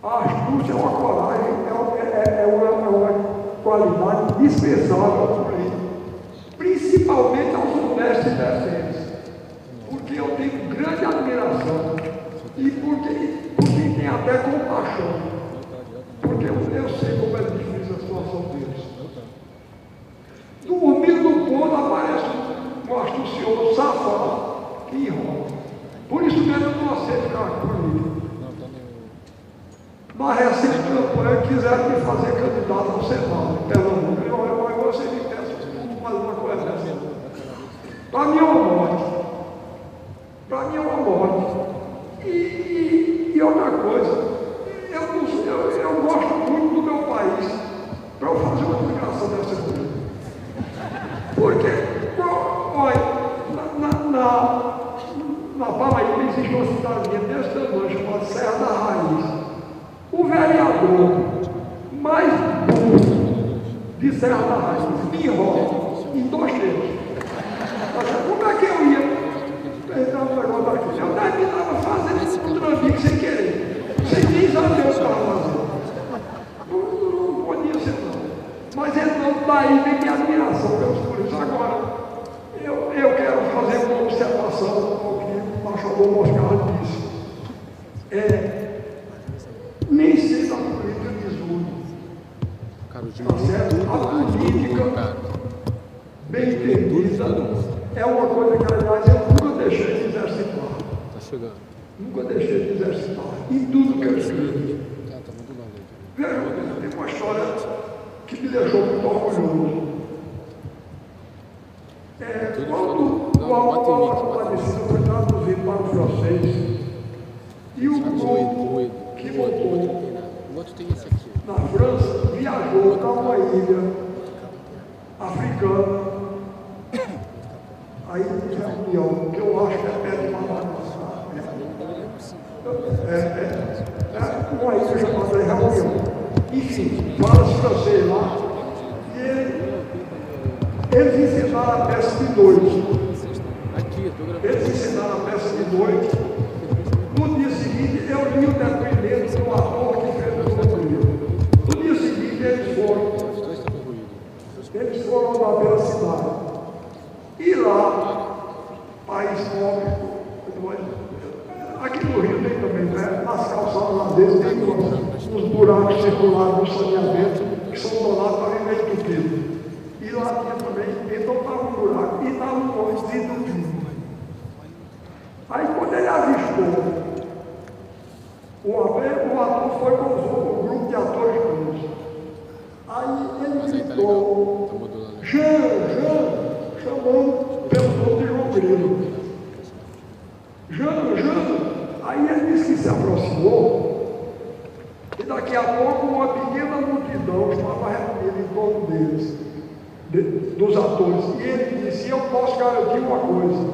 A astúcia é uma coragem, é uma qualidade dispensável ao político, principalmente aos honestos e decentes, porque eu tenho grande admiração e porque tem até compaixão, porque eu sei como é difícil a situação deles. Dormindo no ponto aparece um astucioso safado que enrola. Por isso mesmo eu não aceito ficar político. Na recente campanha quiseram me fazer candidato ao Senado, em Pernambuco. Eu você me peça, como fazer uma coisa assim. Para mim é uma morte. Para mim é uma morte. E outra coisa, eu gosto muito do meu país para eu fazer uma publicação dessa coisa. existe uma cidadezinha desse tamanho, chamada Serra da Raiz. O vereador mais burro de Serra da Raiz me enrola em 2 tempos. Como é que eu ia entrar no negócio daqui? Eu daqui estava fazendo um trambique sem querer, sem nem saber o que estava fazendo. Não podia ser não. Mas então daí vem minha admiração pelos políticos. Agora, eu quero fazer uma observação ao que o Machado Moscardo disse. Nem sempre a política desune. Tá certo? A política bem entendida é uma coisa que, aliás, eu nunca deixei de exercitar. Tá chegando. Nunca deixei de exercitar. Em tudo que eu escrevo. Veja, tem uma história que me deixou muito orgulhoso. Quando o autor falecido foi traduzido para o francês, e o grupo que montou na França viajou para uma ilha africana, a ilha de Reunião, que eu acho que é perto de Madagascar. Uma ilha chamada Reunião. Enfim, fala-se francês lá, e eles ensinaram a peça de noite. Eles ensinaram a peça de noite. No dia seguinte, eu li o depoimento do ator que fez o livro. No dia seguinte, eles foram lá pela cidade. E lá, país pobre, aqui no Rio tem também, né? Nas calçadas lá deles tem uns buracos circulares no saneamento que são donados para viver entupido. E lá tinha também, então estava um buraco e estava um monte de entupido. Aí quando ele avistou, o ator foi com o grupo de atores todos. Aí ele gritou, Jean, chamando pelo nome de João Grilo. Jean. Aí ele disse que se aproximou e daqui a pouco uma pequena multidão estava reunida em torno deles, dos atores. E ele disse, eu posso garantir uma coisa,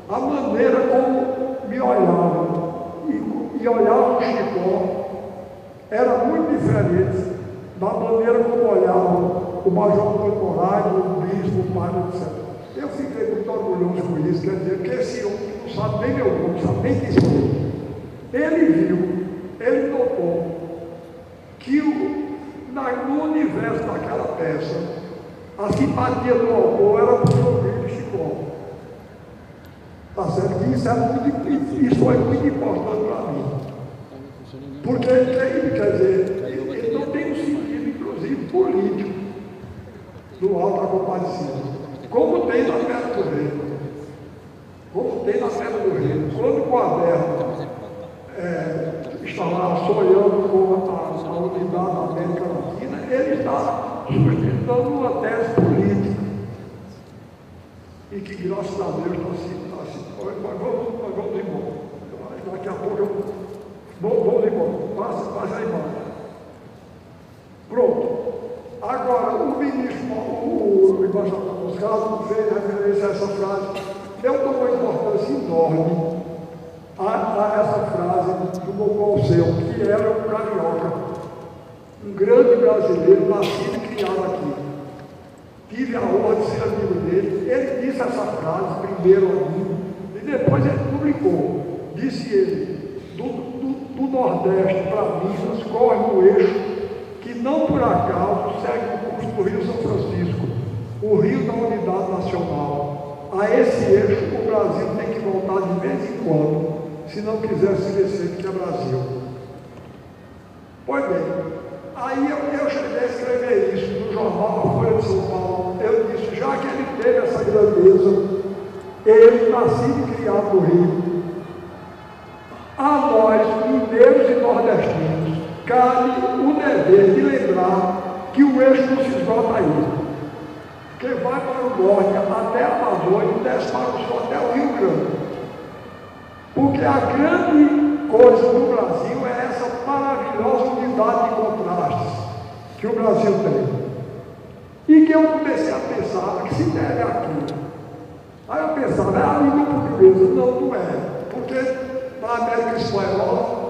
a maneira como me olhavam e olhavam o Chicó era muito diferente da maneira como olhavam o Major Antônio Moraes, o Bispo, o Padre, etc. Eu fiquei muito orgulhoso com isso, quer dizer, porque esse homem não sabe nem meu nome, não sabe nem quem sou eu. Ele viu, ele notou que no universo daquela peça, a simpatia do autor era por João Grilo e Chicó. Tá certo? Isso foi muito importante para mim. Porque ele quer dizer, ele não tem um sentido, inclusive, político do Alto da Compadecida. Como tem na Pedra do Reino. Quando o Quaderno estava sonhando com a unidade da América Latina, ele está sustentando uma tese política. E que, graças a Deus, está se. Mas vamos embora. Daqui a pouco vamos embora. Passa aí embaixo. Pronto. Agora, o ministro, o embaixador Moscardo fez referência a essa frase. Eu dou uma importância enorme a essa frase do Moncalceu, que era um carioca, um grande brasileiro, nascido e criado aqui. Tive a honra de ser amigo dele. Ele disse essa frase primeiro a mim, e depois ele publicou. Disse ele, do Nordeste para Minas corre um eixo que não por acaso segue o curso do Rio São Francisco, o rio da unidade nacional. A esse eixo o Brasil tem que voltar de vez em quando, se não quiser se esquecer que é Brasil. Pois bem, aí eu cheguei a escrever isso no jornal A Folha de São Paulo. Eu disse, já que ele teve essa grandeza, ele, nascido e criado no Rio, a nós, mineiros e nordestinos, cabe o dever de lembrar que o eixo não se esgota aí. Que vai para o norte até a Amazônia e desce para o sul até o Rio Grande. Porque a grande coisa do Brasil é essa maravilhosa unidade de contrastes que o Brasil tem. E que eu comecei a pensar que se deve aqui. Aí eu pensava, é a língua portuguesa. Não é. Porque na América Espanhola,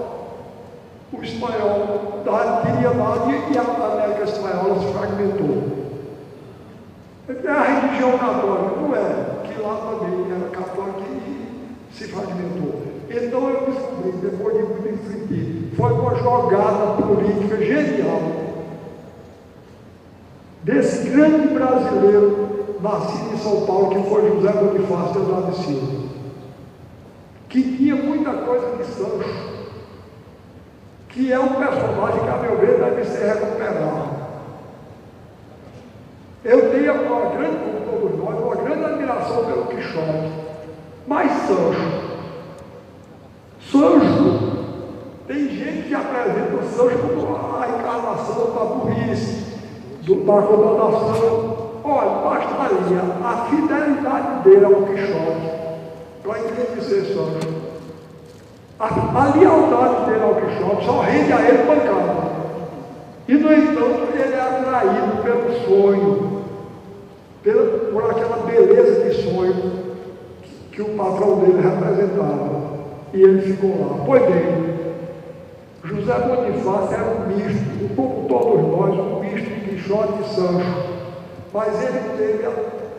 o espanhol queria dar e a América Espanhola se fragmentou. É a religião católica, não é? Que lá também era católica e se fragmentou. Então eu descobri, depois de muito insistir, foi uma jogada política genial desse grande brasileiro nascido em São Paulo, que foi José Bonifácio de Andrade Silva, que tinha muita coisa de Sancho, que é um personagem que, a meu ver, deve ser recuperado. Eu tenho uma grande, como todos nós, uma grande admiração pelo Quixote, mas Sancho, tem gente que apresenta Sancho como a encarnação da burrice, da acomodação. Olha, bastaria a fidelidade dele ao Quixote para engrandecer Sancho. A lealdade dele ao Quixote só rende a ele pancada. E, no entanto, ele é atraído pelo sonho, por aquela beleza de sonho que o patrão dele representava. E ele ficou lá. Pois bem, José Bonifácio era um misto, como todos nós, um misto de Quixote e Sancho. Mas ele teve a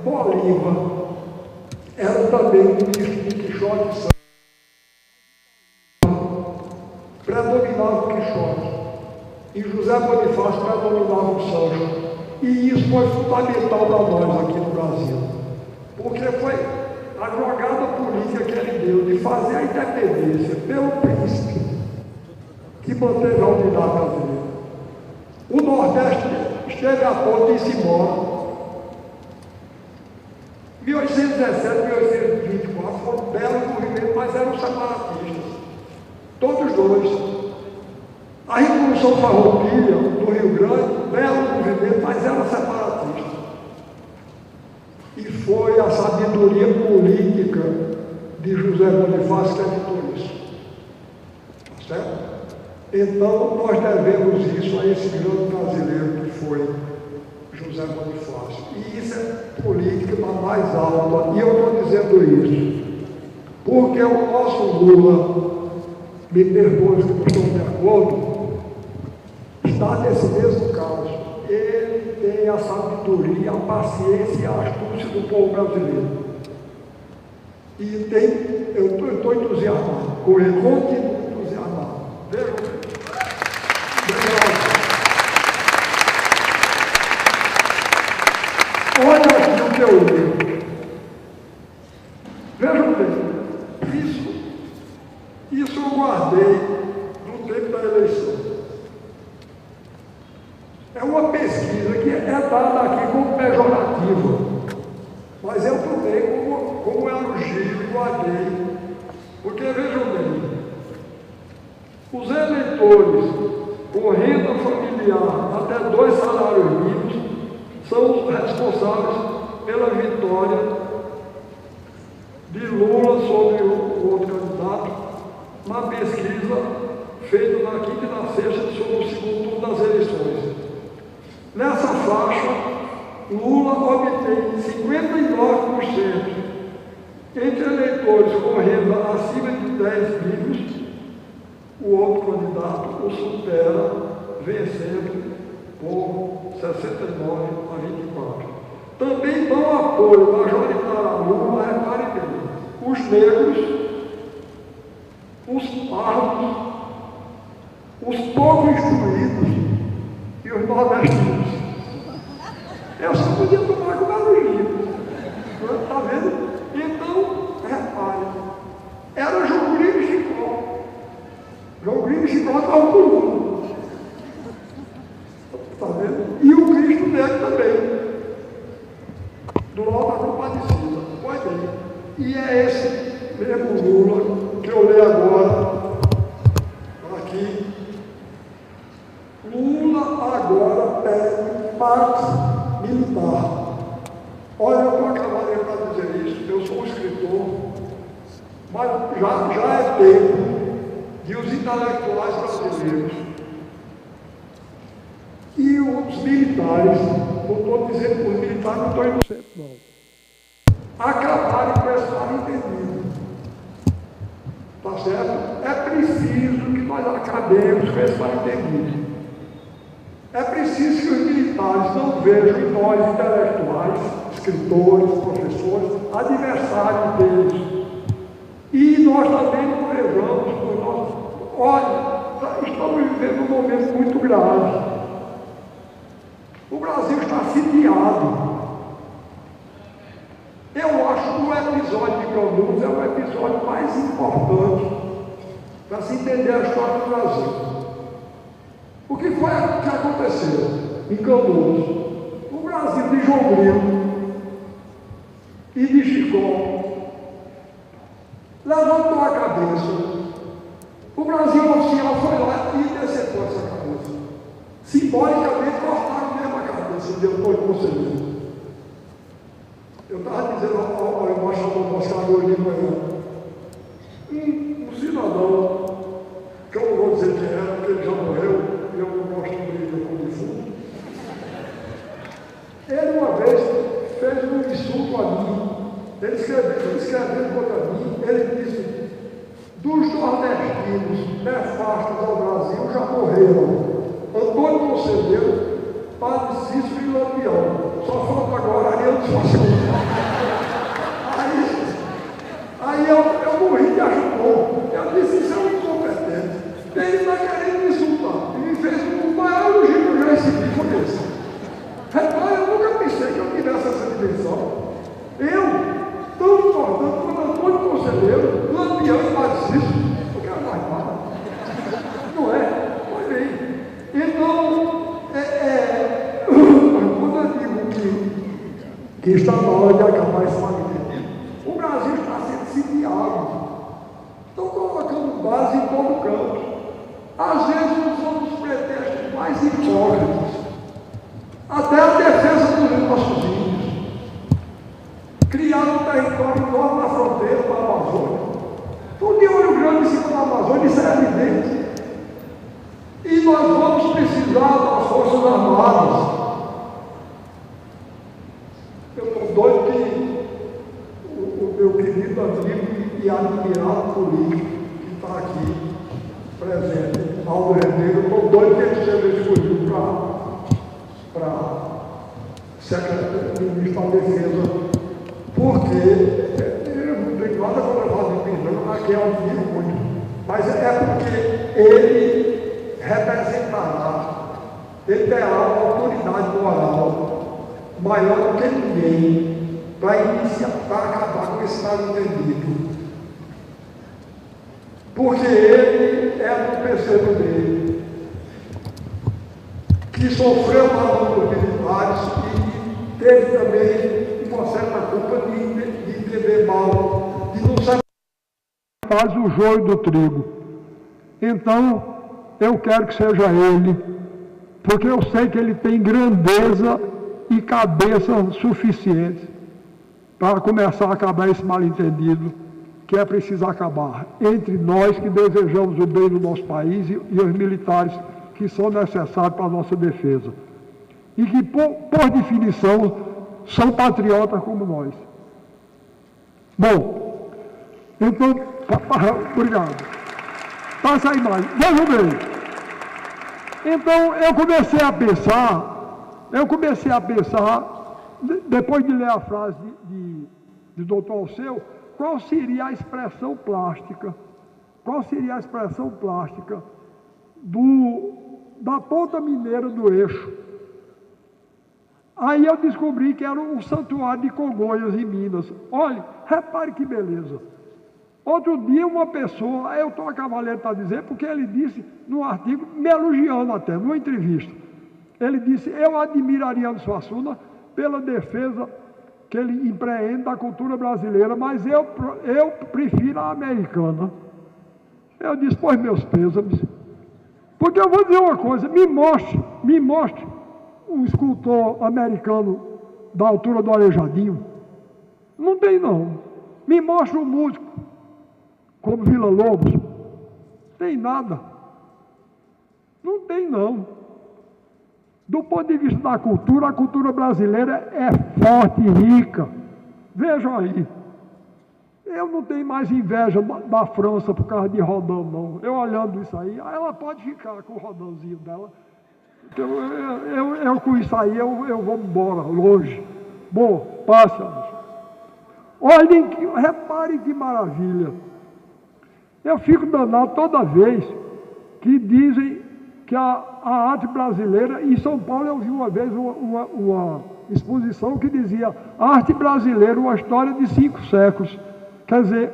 Bolívar, era também um misto de Quixote e Sancho. Predominava o Quixote. E José Bonifácio predominava o Sancho. E isso foi fundamental para nós aqui no Brasil. Porque foi a jogada política que ele deu de fazer a independência pelo príncipe que manteve a unidade brasileira. O Nordeste esteve a ponto de ir embora. 1817, 1824 foram belos movimentos, mas eram separatistas. Todos dois. A Revolução Farroupilha do Rio Grande, belo movimento, mas era separatista. E foi a sabedoria política de José Bonifácio que evitou isso. Tá certo? Então, nós devemos isso a esse grande brasileiro que foi José Bonifácio. E isso é política da mais alta. E eu estou dizendo isso porque o nosso Lula, me perdoe se não estou de acordo, está nesse mesmo caso. Ele tem a sabedoria, a paciência e a astúcia do povo brasileiro. E eu estou entusiasmado com ele, continuo entusiasmado. Vejam bem. Olha aqui o que eu li. Vejam bem, isso eu guardei no tempo da eleição. É uma pesquisa que é dada aqui como pejorativa, mas eu tomei como elogio e guardei, porque vejam bem, os eleitores com renda familiar até 2 salários mínimos são os responsáveis pela vitória de Lula sobre o outro candidato na pesquisa feita na quinta e na sexta sobre o segundo turno das eleições. Nessa faixa, Lula obtém 59% entre eleitores com renda acima de 10 mil. O outro candidato o supera, vencendo por 69 a 24. Também dão apoio majoritário a Lula, reparem bem, os negros, os pardos, os pouco instruídos e os nordestinos. Eu só podia tomar com barulhinho. Está vendo? Então, reparem, era João Grilo e Chicó. João Grilo e Chicó estavam com Lula. Está vendo? E o Cristo Negro também. Do Alto da Compadecida. Pois bem. E é esse mesmo Lula que eu leio agora, aqui. Lula agora pede paz militar. Olha, eu estou acabando para dizer isso, eu sou um escritor, mas já é tempo de os intelectuais brasileiros e os militares, não estou dizendo que os militares não estão inocentes, não, acabarem com esse mal-entendido. tá certo? É preciso que nós acabemos com esse mal-entendido. É preciso que os militares não vejam em nós, intelectuais, escritores, professores, adversários deles. E nós também não vejamos por nós. Olha, estamos vivendo um momento muito grave. O Brasil está sitiado. Eu acho que o episódio de Canudos é o episódio mais importante para se entender a história do Brasil. O que foi que aconteceu em Canudos? O Brasil de João Grilo e de Chicó levantou a cabeça. O Brasil oficial foi lá e decepou essa cabeça. Simbolicamente cortaram mesmo a cabeça de Antônio Conselheiro. Eu estava dizendo ao embaixador Moscado hoje de manhã, um cidadão, que eu não vou dizer quem era, porque ele já morreu, e eu não gosto de briga com defunto. Ele uma vez fez um insulto a mim, ele escreveu contra mim, ele disse, dos nordestinos nefastos ao Brasil já morreram Antônio Conselheiro, Padre Cícero e Lampião. Só falta agora Ariano Suassuna. Aí eu morri de ajudou. Eu disse, isso é um incompetente. Ele está querendo me insultar. E me fez o maior elogio que eu já recebi foi esse. Repara, eu nunca pensei que eu tivesse essa dimensão. Eu, tão importante quanto Antônio Conselheiro, Lampião e Padre Cícero, não quero mais nada. Não é? Pois bem. Então, quando eu digo que está na hora de acabar esse mal-entendido, o Brasil está sendo sitiado. Estão colocando base em todo canto. Às vezes usando os pretextos mais hipócritas. Até a defesa dos nossos índios. Criaram um território enorme na fronteira da Amazônia. Tudo de olho grande em cima da Amazônia, isso é evidente. E nós vamos precisar das Forças Armadas. Eu estou doido que o meu querido amigo e admirado político que está aqui presente, Aldo Rendeiro, eu estou doido que ele seja escolhido para secretário-ministro da Defesa, porque eu não tenho nada contra a Vale de Pindão, aqui eu admiro muito, mas é porque ele representará, ele terá uma autoridade moral maior do que ninguém para acabar com esse mal-entendido. Porque ele é do PCdoB dele, que sofreu na mão dos militares e teve também uma certa culpa de entender mal, de não saber faz o joio do trigo. Então, eu quero que seja ele, porque eu sei que ele tem grandeza e cabeça suficiente para começar a acabar esse mal-entendido, que é preciso acabar entre nós que desejamos o bem do nosso país e os militares que são necessários para a nossa defesa. E que, por definição, são patriotas como nós. Bom, então, obrigado. Passa aí mais. Veja bem. Então, eu comecei a pensar, depois de ler a frase de Dr. Alceu, qual seria a expressão plástica? Qual seria a expressão plástica da ponta mineira do eixo? Aí eu descobri que era um santuário de Congonhas, em Minas. Olha, repare que beleza. Outro dia uma pessoa, eu estou a Cavaleiro está dizendo, porque ele disse num artigo, me elogiando até, numa entrevista, ele disse, eu admiro Ariano Suassuna pela defesa que ele empreende da cultura brasileira, mas eu prefiro a americana. Eu disse, pois meus pêsames. Porque eu vou dizer uma coisa, me mostre um escultor americano da altura do Aleijadinho. Não tem não. Me mostre um músico como Vila Lobos. Tem nada. Não tem não. Do ponto de vista da cultura, a cultura brasileira é forte e rica. Vejam aí. Eu não tenho mais inveja da França por causa de Rodin, não. Eu olhando isso aí, ela pode ficar com o Rodinzinho dela. Eu com isso aí, eu vou embora, longe. Bom, passa. Olhem, reparem que maravilha. Eu fico danado toda vez que dizem que a arte brasileira, em São Paulo eu vi uma vez uma exposição que dizia arte brasileira, uma história de 5 séculos. Quer dizer,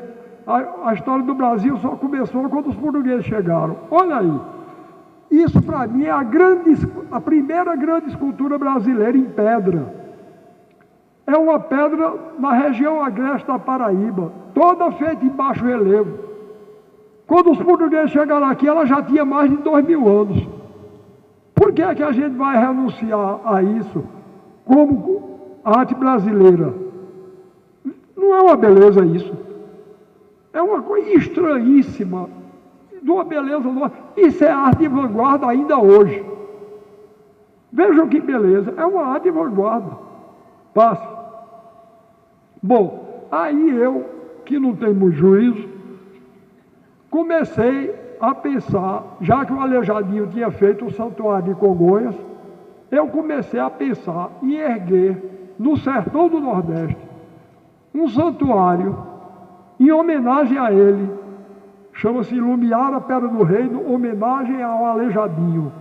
a história do Brasil só começou quando os portugueses chegaram. Olha aí, isso para mim é a primeira grande escultura brasileira em pedra. É uma pedra na região agreste da Paraíba, toda feita em baixo relevo. Quando os portugueses chegaram aqui, ela já tinha mais de 2000 anos. Por que é que a gente vai renunciar a isso como arte brasileira? Não é uma beleza isso. É uma coisa estranhíssima, de uma beleza nova. Isso é arte de vanguarda ainda hoje. Vejam que beleza, é uma arte de vanguarda. Passe. Bom, aí eu, que não tenho muito juízo, comecei a pensar, já que o Aleijadinho tinha feito o Santuário de Congonhas, eu comecei a pensar em erguer no sertão do Nordeste um santuário em homenagem a ele, chama-se Lumiar a Pedra do Reino, homenagem ao Aleijadinho.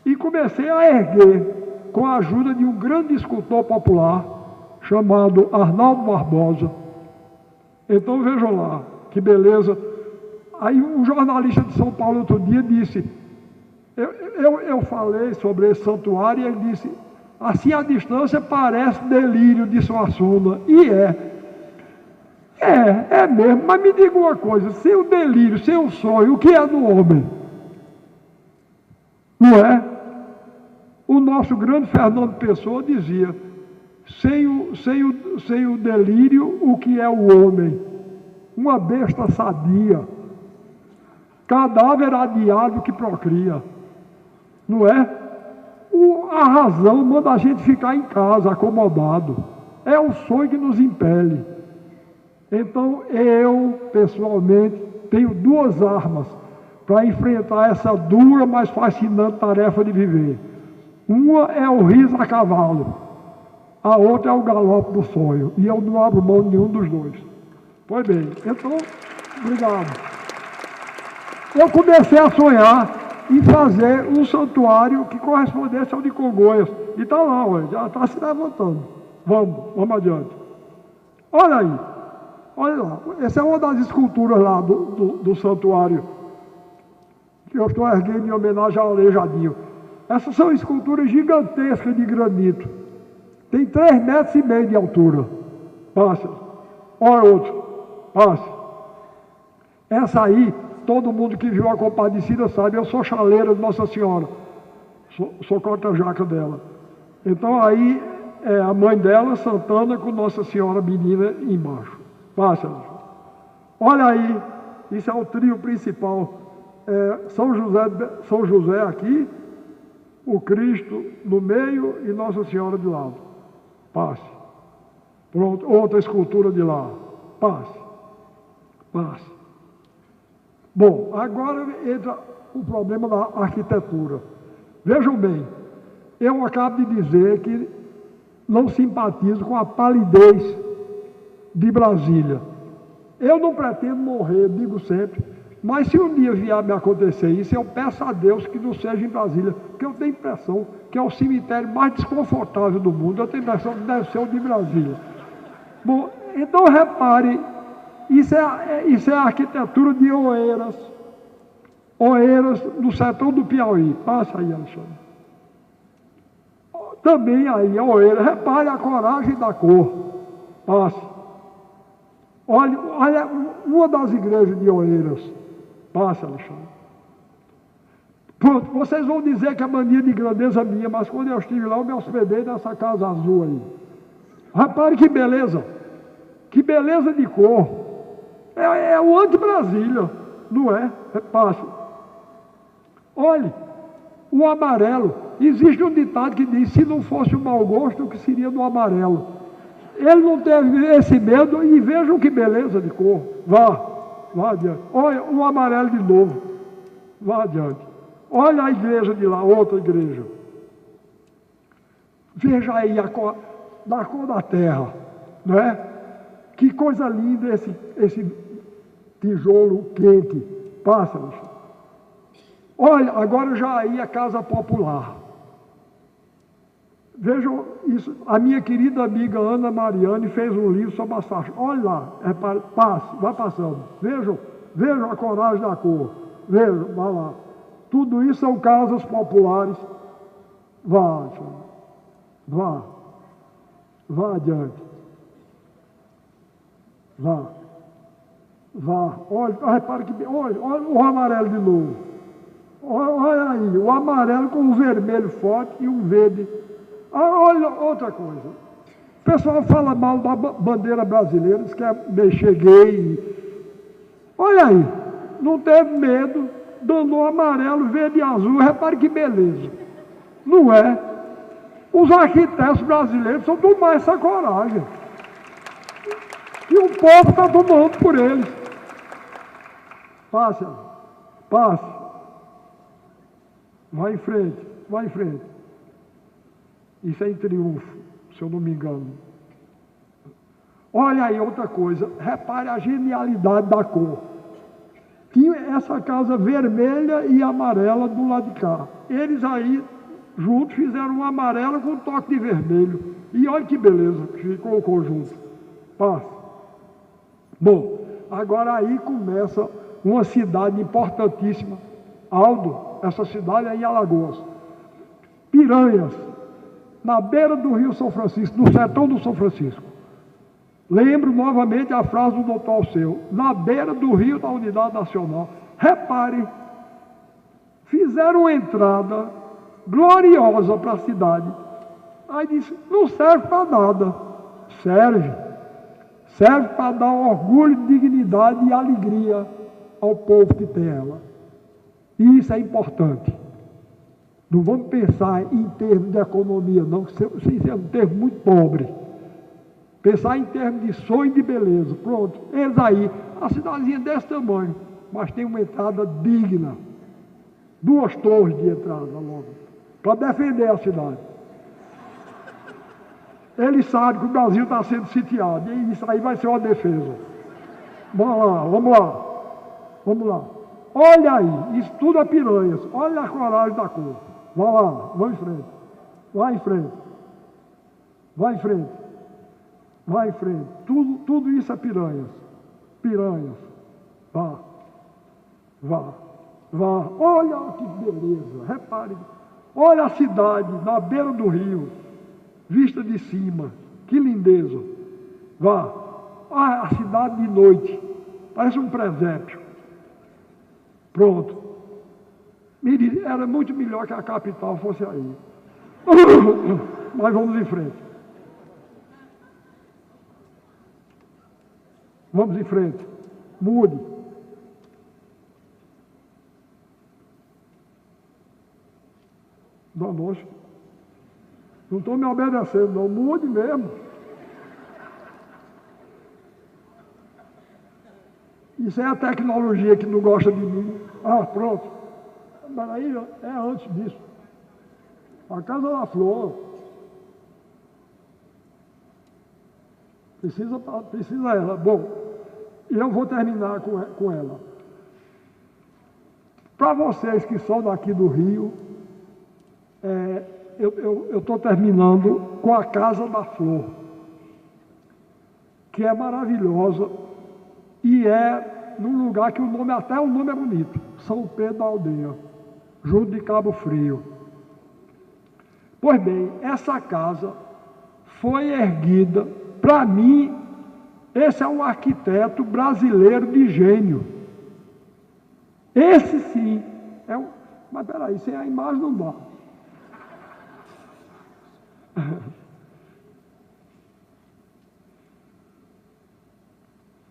E comecei a erguer com a ajuda de um grande escultor popular, chamado Arnaldo Barbosa. Então vejam lá, que beleza. Aí um jornalista de São Paulo outro dia disse, eu falei sobre esse santuário e ele disse, assim a distância parece delírio de Suassuna. E é mesmo, mas me diga uma coisa, sem o delírio, sem o sonho, o que é do homem? Não é? O nosso grande Fernando Pessoa dizia, sem o delírio, o que é o homem? Uma besta sadia, cadáver adiado que procria, não é? A razão manda a gente ficar em casa, acomodado. É o sonho que nos impele. Então, eu, pessoalmente, tenho 2 armas para enfrentar essa dura, mas fascinante tarefa de viver. Uma é o riso a cavalo, a outra é o galope do sonho, e eu não abro mão de nenhum dos 2. Pois bem, então, obrigado. Eu comecei a sonhar em fazer um santuário que correspondesse ao de Congonhas, e está lá, já está se levantando. Vamos adiante. Olha aí, olha lá, essa é uma das esculturas lá do santuário, que eu estou erguendo em homenagem ao Aleijadinho. Essas são esculturas gigantescas de granito. Tem 3,5 metros de altura. Passa. Olha outro. Passa. Essa aí, todo mundo que viu a Compadecida sabe, eu sou chaleira de Nossa Senhora. Sou corta-jaca dela. Então aí é a mãe dela, Santana, com Nossa Senhora Menina embaixo. Passa. Olha aí, isso é o trio principal. São José aqui, o Cristo no meio e Nossa Senhora de lado. Passe. Pronto, outra escultura de lá. Passe. Bom, agora entra o problema da arquitetura. Vejam bem, eu acabo de dizer que não simpatizo com a palidez de Brasília. Eu não pretendo morrer, digo sempre, mas se um dia vier me acontecer isso, eu peço a Deus que não seja em Brasília, porque eu tenho a impressão que é o cemitério mais desconfortável do mundo. Eu tenho a impressão que deve ser o de Brasília. Bom, então repare, isso é a arquitetura de Oeiras. Oeiras, no sertão do Piauí. Passa aí, Alexandre. Também aí, a Oeiras. Repare a coragem da cor. Passa. Olha uma das igrejas de Oeiras. Passa, Alexandre. Pronto, vocês vão dizer que é mania de grandeza minha, mas quando eu estive lá, eu me hospedei nessa casa azul aí. Repare que beleza de cor. É o anti-Brasília, não é? Repassa. Olhe, o amarelo. Existe um ditado que diz, se não fosse o mau gosto, o que seria do amarelo? Ele não teve esse medo e vejam que beleza de cor. Vá adiante. Olha o amarelo de novo. Vá adiante. Olha a igreja de lá, outra igreja. Veja aí a cor da terra, não é? Que coisa linda esse tijolo quente. Pássaros. Olha, agora já aí a casa popular. Vejam isso. A minha querida amiga Ana Mariane fez um livro sobre as faixas. Olha lá, vai passando. Vejam a coragem da cor. Vejam, vá lá. Tudo isso são casas populares. Vá adiante. Vá. Olha, repare que olha o amarelo de novo. Olha aí, o amarelo com o vermelho forte e um verde. Olha outra coisa. O pessoal fala mal da bandeira brasileira, diz que é mexer gay. Olha aí, não teve medo, danou amarelo, verde e azul. Repare que beleza. Não é? Os arquitetos brasileiros são tomar essa coragem. E o povo está tomando por eles. Passe. Vai em frente. Isso é em Triunfo, se eu não me engano. Olha aí outra coisa. Repare a genialidade da cor. Tinha essa casa vermelha e amarela do lado de cá. Eles aí, juntos, fizeram um amarelo com um toque de vermelho. E olha que beleza que ficou o conjunto. Passe. Bom, agora aí começa uma cidade importantíssima. Aldo, essa cidade é em Alagoas. Piranhas, na beira do Rio São Francisco, no sertão do São Francisco. Lembro novamente a frase do doutor Alceu, na beira do rio da Unidade Nacional. Repare, fizeram uma entrada gloriosa para a cidade. Aí disse, não serve para nada. Serve para dar orgulho, dignidade e alegria ao povo que tem ela. E isso é importante. Não vamos pensar em termos de economia, não, que isso é um termo muito pobre. Pensar em termos de sonho e de beleza. Pronto, eis aí, a cidadezinha desse tamanho, mas tem uma entrada digna. 2 torres de entrada logo, para defender a cidade. Eles sabem que o Brasil está sendo sitiado, e isso aí vai ser uma defesa. Vamos lá. Olha aí, isso tudo é Piranhas. Olha a coragem da cor. Vá lá, vamos em frente. Vai em frente. Tudo isso é Piranhas. Vá. Olha que beleza. Repare. Olha a cidade na beira do rio. Vista de cima. Que lindeza. Vá. A cidade de noite. Parece um presépio. Pronto. Era muito melhor que a capital fosse aí. Mas vamos em frente. Mude. Não estou me obedecendo, não. Mude mesmo. Isso é a tecnologia que não gosta de mim. Pronto. Mas aí é antes disso. A Casa da Flor. Precisa ela. Bom, e eu vou terminar com ela. Para vocês que são daqui do Rio, eu estou terminando com a Casa da Flor, que é maravilhosa e é num lugar que até o nome é bonito, São Pedro da Aldeia, junto de Cabo Frio. Pois bem, essa casa foi erguida, para mim, esse é um arquiteto brasileiro de gênio. Esse sim, mas peraí, sem a imagem não dá.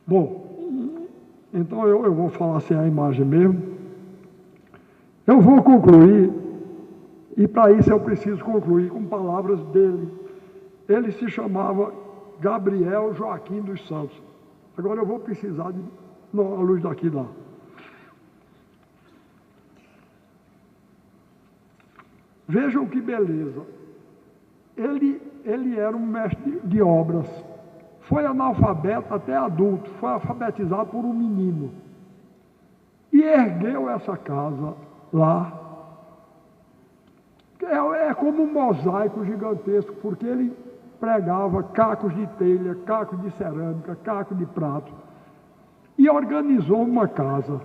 Bom, então eu vou falar sem a imagem mesmo. Eu vou concluir, e para isso eu preciso concluir com palavras dele. Ele se chamava Gabriel Joaquim dos Santos. Agora eu vou precisar de a luz daqui lá. Vejam que beleza. Ele era um mestre de obras. Foi analfabeto até adulto, foi alfabetizado por um menino. E ergueu essa casa lá. É como um mosaico gigantesco, porque ele pregava cacos de telha, cacos de cerâmica, cacos de prato. E organizou uma casa.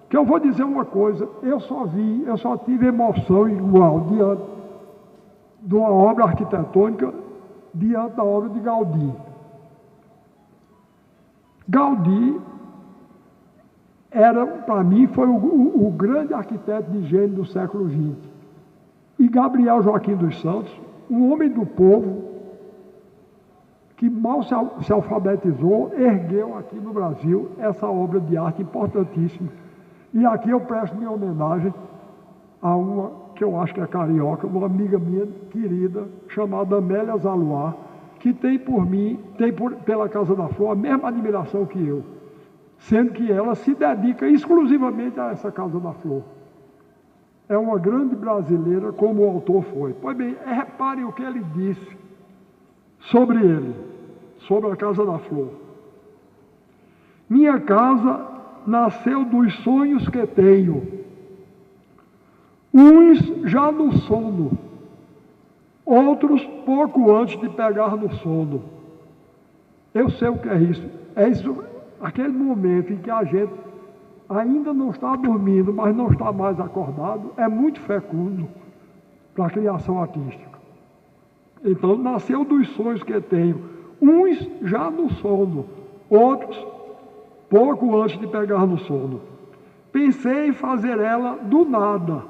Que eu vou dizer uma coisa, eu só tive emoção igual diante de uma obra arquitetônica, diante da obra de Gaudí. Gaudí para mim, foi o grande arquiteto de gênio do século XX. E Gabriel Joaquim dos Santos, um homem do povo, que mal se alfabetizou, ergueu aqui no Brasil essa obra de arte importantíssima. E aqui eu presto minha homenagem a uma que eu acho que é carioca, uma amiga minha querida, chamada Amélia Zaluar, que tem por mim, pela Casa da Flor, a mesma admiração que eu, sendo que ela se dedica exclusivamente a essa Casa da Flor. É uma grande brasileira, como o autor foi. Pois bem, reparem o que ele disse sobre ele, sobre a Casa da Flor. Minha casa nasceu dos sonhos que tenho, uns já no sono, outros pouco antes de pegar no sono. Eu sei o que é isso. É isso, aquele momento em que a gente ainda não está dormindo, mas não está mais acordado, é muito fecundo para a criação artística. Então, nasceu dos sonhos que tenho, uns já no sono, outros pouco antes de pegar no sono. Pensei em fazer ela do nada,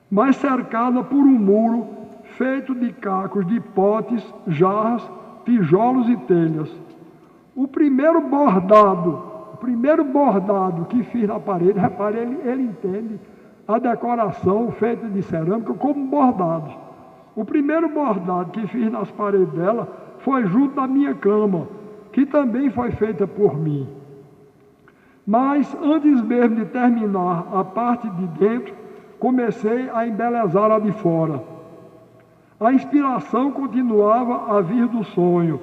mas cercada por um muro feito de cacos, de potes, jarras, tijolos e telhas. O primeiro bordado que fiz na parede, repare, ele entende a decoração feita de cerâmica como bordado. O primeiro bordado que fiz nas paredes dela foi junto da minha cama, que também foi feita por mim. Mas antes mesmo de terminar a parte de dentro, comecei a embelezar a de fora. A inspiração continuava a vir do sonho,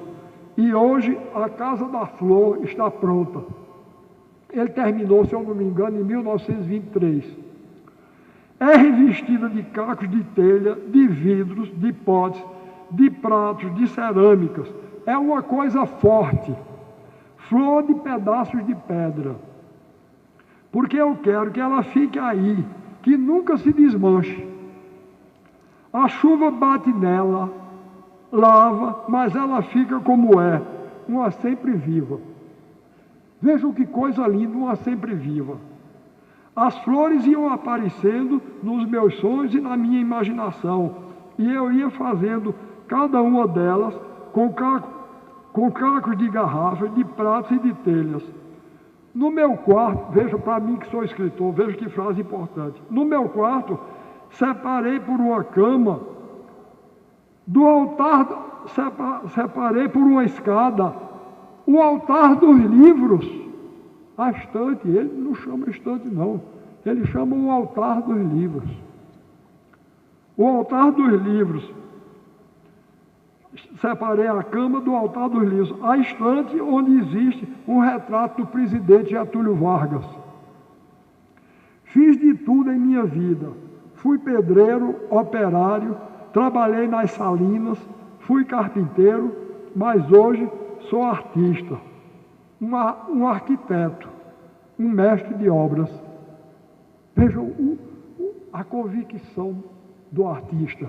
e hoje a Casa da Flor está pronta. Ele terminou, se eu não me engano, em 1923. É revestida de cacos de telha, de vidros, de potes, de pratos, de cerâmicas. É uma coisa forte, flor de pedaços de pedra. Porque eu quero que ela fique aí, que nunca se desmanche. A chuva bate nela, lava, mas ela fica como é, uma sempre viva. Vejam que coisa linda, uma sempre viva. As flores iam aparecendo nos meus sonhos e na minha imaginação, e eu ia fazendo cada uma delas com cacos de garrafas, de pratos e de telhas. No meu quarto, veja, para mim que sou escritor, veja que frase importante. No meu quarto, separei por uma cama, do altar, separei por uma escada, o altar dos livros, a estante. Ele não chama estante não, ele chama o altar dos livros. O altar dos livros, separei a cama do altar dos livros, a estante onde existe um retrato do presidente Getúlio Vargas. Fiz de tudo em minha vida, fui pedreiro, operário, trabalhei nas salinas, fui carpinteiro, mas hoje sou artista, um arquiteto, um mestre de obras. Vejam a convicção do artista.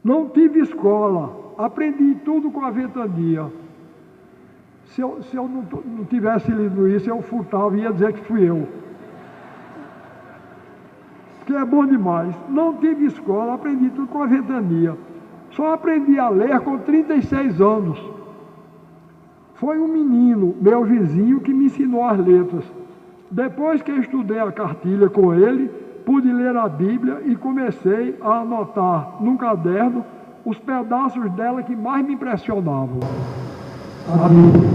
Não tive escola, aprendi tudo com a ventania. Se eu não tivesse lido isso, eu furtava e ia dizer que fui eu. Que é bom demais. Não tive escola, aprendi tudo com a ventania. Só aprendi a ler com 36 anos. Foi um menino, meu vizinho, que me ensinou as letras. Depois que eu estudei a cartilha com ele, pude ler a Bíblia e comecei a anotar num caderno os pedaços dela que mais me impressionavam. A Bíblia.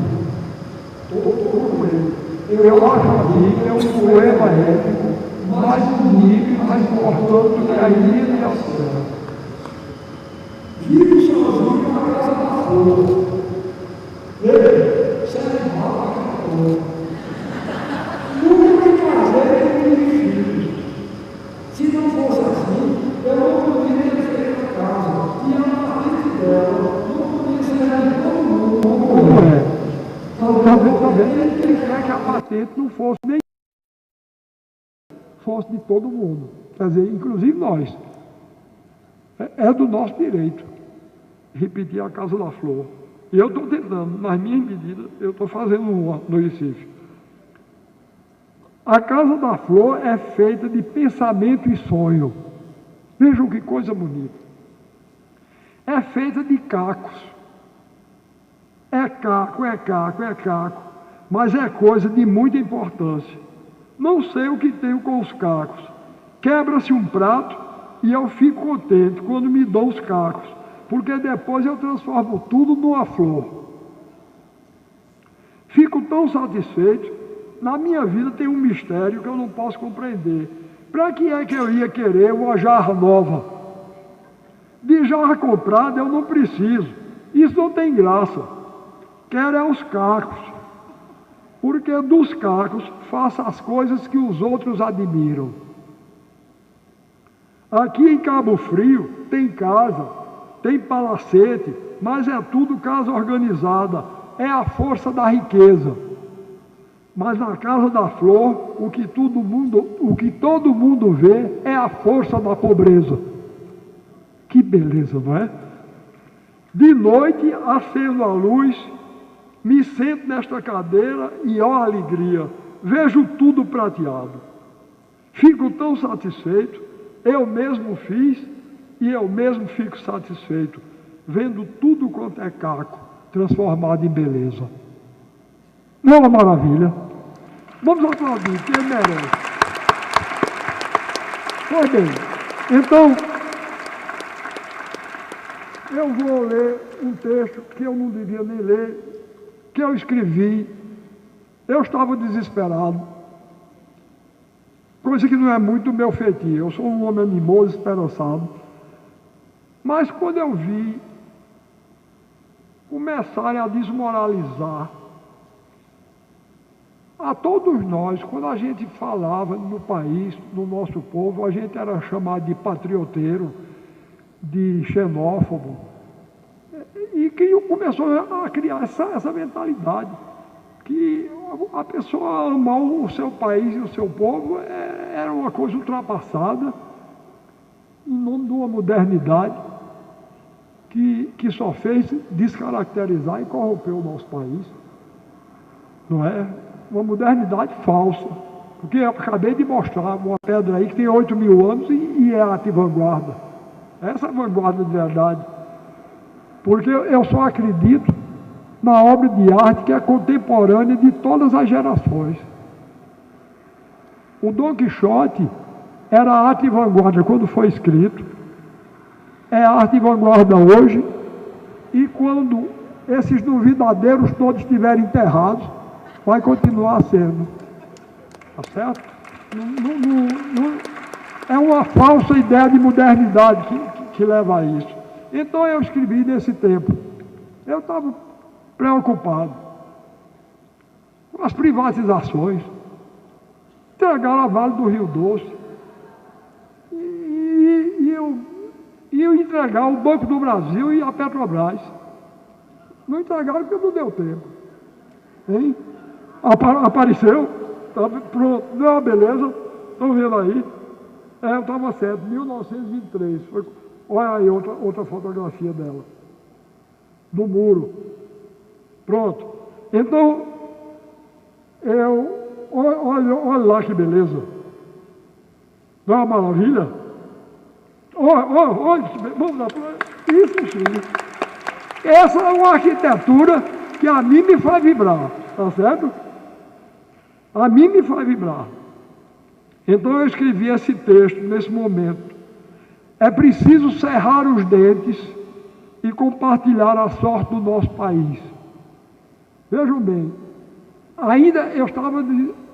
Todo ele. Eu acho a Bíblia um poema épico mais bonito e mais importante do que a Ilíada e a Odisseia. Vive sozinho na casa da flor. Ele serve mal a flor. Nunca me casei com filhos. Se não fosse assim, eu não poderia ter a casa. E a partir dela, não podia ser de todo mundo como é. Talvez ele quer que a patente não fosse nem fosse de todo mundo. Quer dizer, inclusive nós. É do nosso direito repetir a Casa da Flor. E eu estou tentando, nas minhas medidas, eu estou fazendo uma no Recife. A Casa da Flor é feita de pensamento e sonho. Vejam que coisa bonita. É feita de cacos. É caco, mas é coisa de muita importância. Não sei o que tenho com os cacos. Quebra-se um prato e eu fico contente quando me dão os cacos, porque depois eu transformo tudo numa flor. Fico tão satisfeito. Na minha vida tem um mistério que eu não posso compreender. Para que é que eu ia querer uma jarra nova? De jarra comprada eu não preciso. Isso não tem graça. Quero é os cacos. Porque dos cacos faço as coisas que os outros admiram. Aqui em Cabo Frio tem casa, tem palacete, mas é tudo casa organizada. É a força da riqueza. Mas na Casa da Flor, o que todo mundo vê é a força da pobreza. Que beleza, não é? De noite, acendo a luz, me sento nesta cadeira e, ó alegria, vejo tudo prateado. Fico tão satisfeito, eu mesmo fiz e eu mesmo fico satisfeito, vendo tudo quanto é caco, transformado em beleza. Não é uma maravilha? Vamos aplaudir, quem merece. Pois bem, então, eu vou ler um texto que eu não devia nem ler, que eu escrevi. Eu estava desesperado, coisa que não é muito do meu feitio. Eu sou um homem animoso, esperançado. Mas quando eu vi começarem a desmoralizar a todos nós, quando a gente falava no país, no nosso povo, a gente era chamado de patrioteiro, de xenófobo, e que começou a criar essa mentalidade, que a pessoa amar o seu país e o seu povo era uma coisa ultrapassada, em nome de uma modernidade que só fez descaracterizar e corromper o nosso país. Não é? Uma modernidade falsa. Porque eu acabei de mostrar uma pedra aí que tem 8.000 anos e é arte vanguarda. Essa é a vanguarda de verdade. Porque eu só acredito na obra de arte que é contemporânea de todas as gerações. O Dom Quixote era arte vanguarda quando foi escrito, é arte vanguarda hoje, e quando esses duvidadeiros todos estiverem enterrados, vai continuar sendo. Tá certo? É uma falsa ideia de modernidade que leva a isso. Então eu escrevi nesse tempo. Eu estava preocupado com as privatizações. Entregaram a Vale do Rio Doce. E eu entregar o Banco do Brasil e a Petrobras. Não entregaram porque não deu tempo. Hein? Apareceu, tá, pronto, deu uma beleza, estão vendo aí? Eu estava certo, 1923. Olha aí outra fotografia dela, do muro. Pronto. Então, olha lá que beleza. Não é uma maravilha? Olha, vamos lá. Isso sim. Essa é uma arquitetura que a mim me faz vibrar, tá certo? A mim me faz vibrar. Então eu escrevi esse texto nesse momento. É preciso cerrar os dentes e compartilhar a sorte do nosso país. Vejam bem, ainda eu estava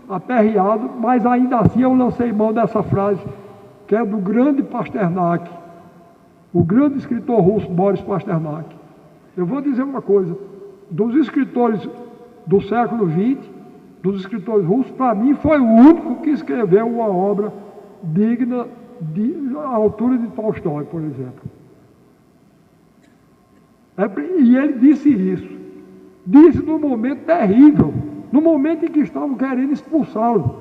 aperreado, mas ainda assim eu lancei mão dessa frase, que é do grande Pasternak, o grande escritor russo Boris Pasternak. Eu vou dizer uma coisa, dos escritores do século XX, dos escritores russos, para mim foi o único que escreveu uma obra digna à altura de Tolstói, por exemplo. E ele disse isso. Disse num momento terrível, no momento em que estavam querendo expulsá-lo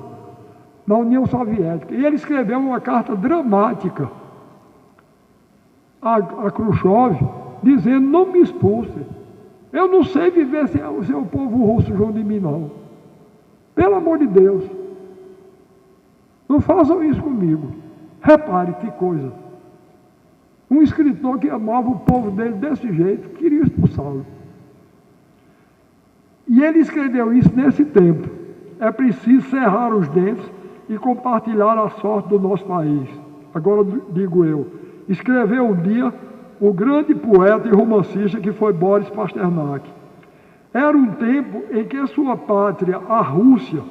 da União Soviética. E ele escreveu uma carta dramática a Khrushchev, dizendo: não me expulse. Eu não sei viver sem o povo russo junto de mim, não. Pelo amor de Deus. Não façam isso comigo. Repare que coisa. Um escritor que amava o povo dele desse jeito, queria expulsá-lo. E ele escreveu isso nesse tempo. É preciso cerrar os dentes e compartilhar a sorte do nosso país. Agora digo eu, escreveu um dia o grande poeta e romancista que foi Boris Pasternak. Era um tempo em que sua pátria, a Rússia,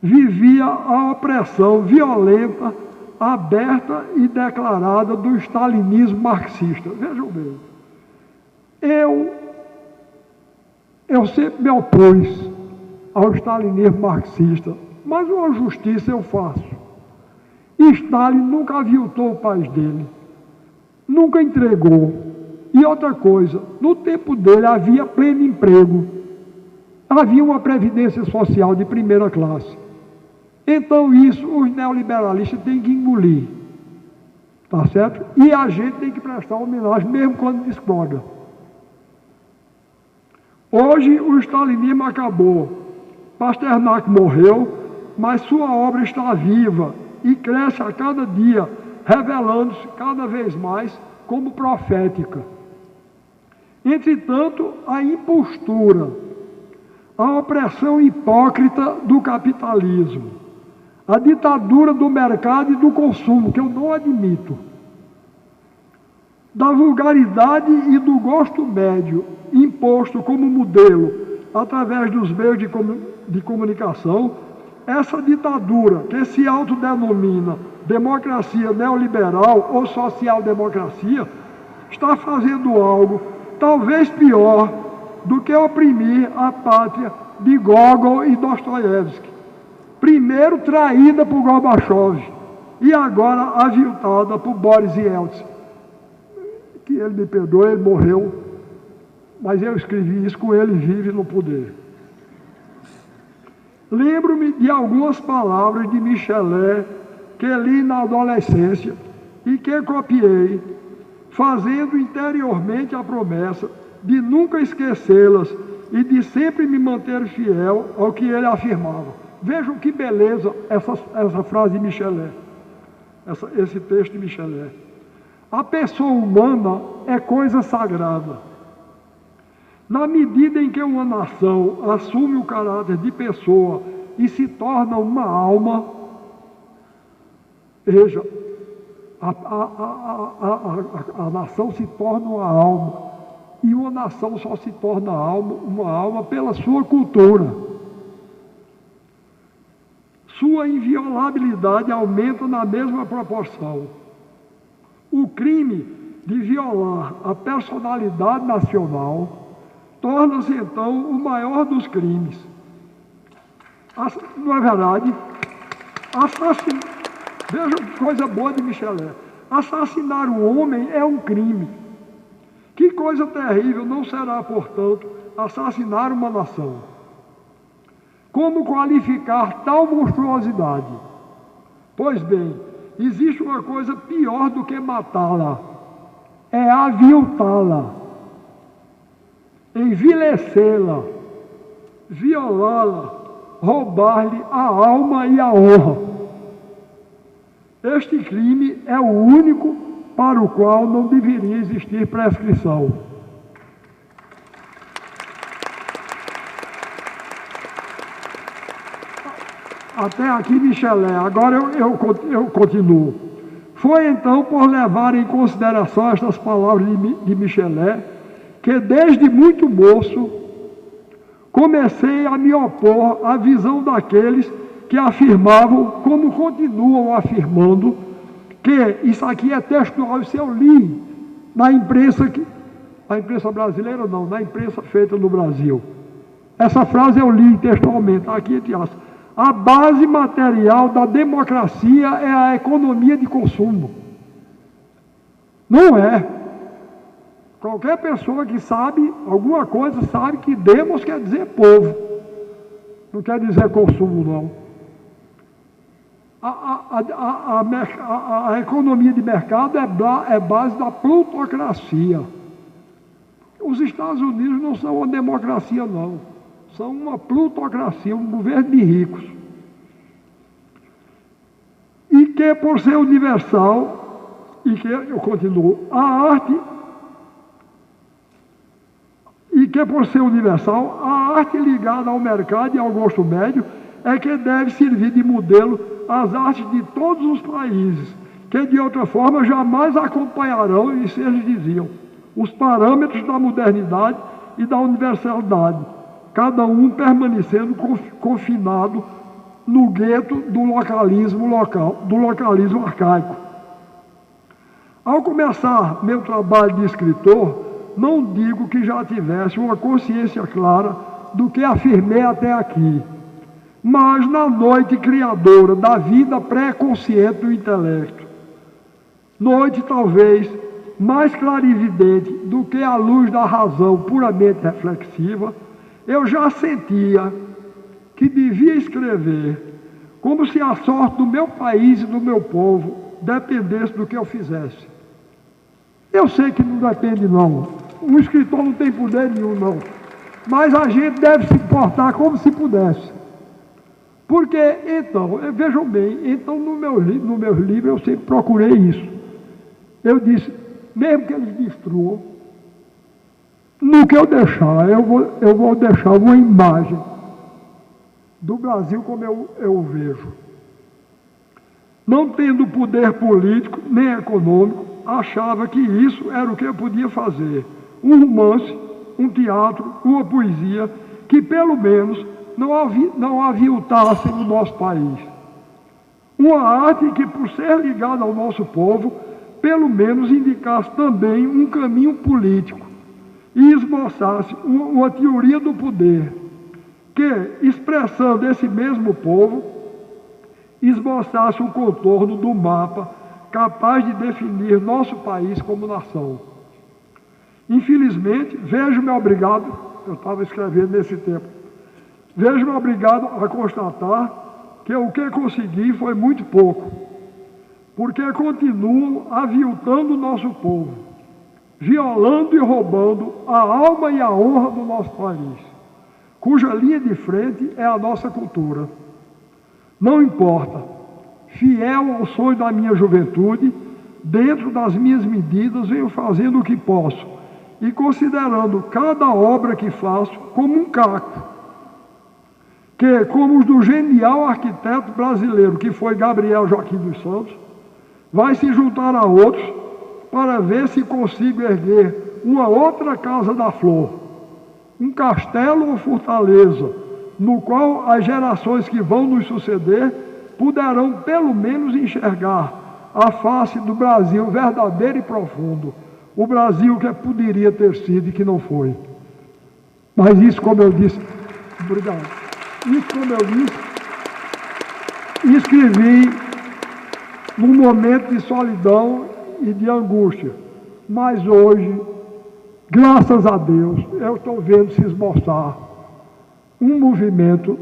vivia a opressão violenta, aberta e declarada do stalinismo marxista. Vejam bem, eu sempre me opus ao stalinismo marxista, mas uma justiça eu faço. Stalin nunca aviltou o país dele, nunca entregou. E outra coisa, no tempo dele havia pleno emprego, havia uma previdência social de primeira classe. Então isso os neoliberalistas têm que engolir, tá certo? E a gente tem que prestar homenagem mesmo quando discorda. Hoje o stalinismo acabou, Pasternak morreu, mas sua obra está viva e cresce a cada dia, revelando-se cada vez mais como profética. Entretanto, a impostura, a opressão hipócrita do capitalismo, a ditadura do mercado e do consumo, que eu não admito, da vulgaridade e do gosto médio, imposto como modelo através dos meios de comunicação, essa ditadura que se autodenomina democracia neoliberal ou social-democracia, está fazendo algo talvez pior do que oprimir a pátria de Gogol e Dostoiévski. Primeiro traída por Gorbachev e agora aviltada por Boris Yeltsin. Que ele me perdoe, ele morreu, mas eu escrevi isso com ele vivo no poder. Lembro-me de algumas palavras de Michelet que li na adolescência e que copiei, fazendo interiormente a promessa de nunca esquecê-las e de sempre me manter fiel ao que ele afirmava. Vejam que beleza essa frase de Michelet, esse texto de Michelet. A pessoa humana é coisa sagrada. Na medida em que uma nação assume o caráter de pessoa e se torna uma alma, veja, a nação se torna uma alma, e uma nação só se torna uma alma pela sua cultura. Sua inviolabilidade aumenta na mesma proporção. O crime de violar a personalidade nacional torna-se então o maior dos crimes. Não é verdade? Veja que coisa boa de Michelet. Assassinar um homem é um crime. Que coisa terrível não será, portanto, assassinar uma nação. Como qualificar tal monstruosidade? Pois bem, existe uma coisa pior do que matá-la. É aviltá-la, envilecê-la, violá-la, roubar-lhe a alma e a honra. Este crime é o único para o qual não deveria existir prescrição. Até aqui, Michelet. Agora eu continuo. Foi então por levar em consideração estas palavras de Michelet que desde muito moço comecei a me opor à visão daqueles que afirmavam, como continuam afirmando, que isso aqui é textual, isso eu li na imprensa, na imprensa brasileira não, na imprensa feita no Brasil. Essa frase eu li textualmente, aqui entre aspas. A base material da democracia é a economia de consumo. Não é. Qualquer pessoa que sabe alguma coisa sabe que demos quer dizer povo. Não quer dizer consumo, não. A economia de mercado é base da plutocracia. Os Estados Unidos não são uma democracia, não. São uma plutocracia, um governo de ricos. E que, por ser universal, e que, eu continuo, a arte, e que, por ser universal, a arte ligada ao mercado e ao gosto médio é que deve servir de modelo às artes de todos os países, que de outra forma jamais acompanharão, isso eles diziam, os parâmetros da modernidade e da universalidade, cada um permanecendo confinado no gueto do localismo local, do localismo arcaico. Ao começar meu trabalho de escritor, não digo que já tivesse uma consciência clara do que afirmei até aqui, mas na noite criadora da vida pré-consciente do intelecto, noite talvez mais clarividente do que a luz da razão puramente reflexiva, eu já sentia que devia escrever como se a sorte do meu país e do meu povo dependesse do que eu fizesse. Eu sei que não depende, não. Um escritor não tem poder nenhum, não. Mas a gente deve se portar como se pudesse. Porque, então, vejam bem, então no meu livro eu sempre procurei isso. Eu disse, mesmo que eles destruam, no que eu deixar, eu vou deixar uma imagem do Brasil como eu o vejo. Não tendo poder político nem econômico, achava que isso era o que eu podia fazer. Um romance, um teatro, uma poesia, que pelo menos não aviltasse o nosso país. Uma arte que, por ser ligada ao nosso povo, pelo menos indicasse também um caminho político e esboçasse uma teoria do poder, que, expressando esse mesmo povo, esboçasse um contorno do mapa capaz de definir nosso país como nação. Infelizmente, vejo-me obrigado, eu estava escrevendo nesse tempo, vejo-me obrigado a constatar que o que consegui foi muito pouco, porque continuam aviltando o nosso povo, violando e roubando a alma e a honra do nosso país, cuja linha de frente é a nossa cultura. Não importa, fiel ao sonho da minha juventude, dentro das minhas medidas venho fazendo o que posso e considerando cada obra que faço como um caco, que, como os do genial arquiteto brasileiro que foi Gabriel Joaquim dos Santos, vai se juntar a outros para ver se consigo erguer uma outra Casa da Flor, um castelo ou fortaleza, no qual as gerações que vão nos suceder poderão pelo menos enxergar a face do Brasil verdadeiro e profundo, o Brasil que poderia ter sido e que não foi. Mas isso, como eu disse, obrigado, isso, como eu disse, escrevi num momento de solidão e de angústia, mas hoje, graças a Deus, eu estou vendo se esboçar um movimento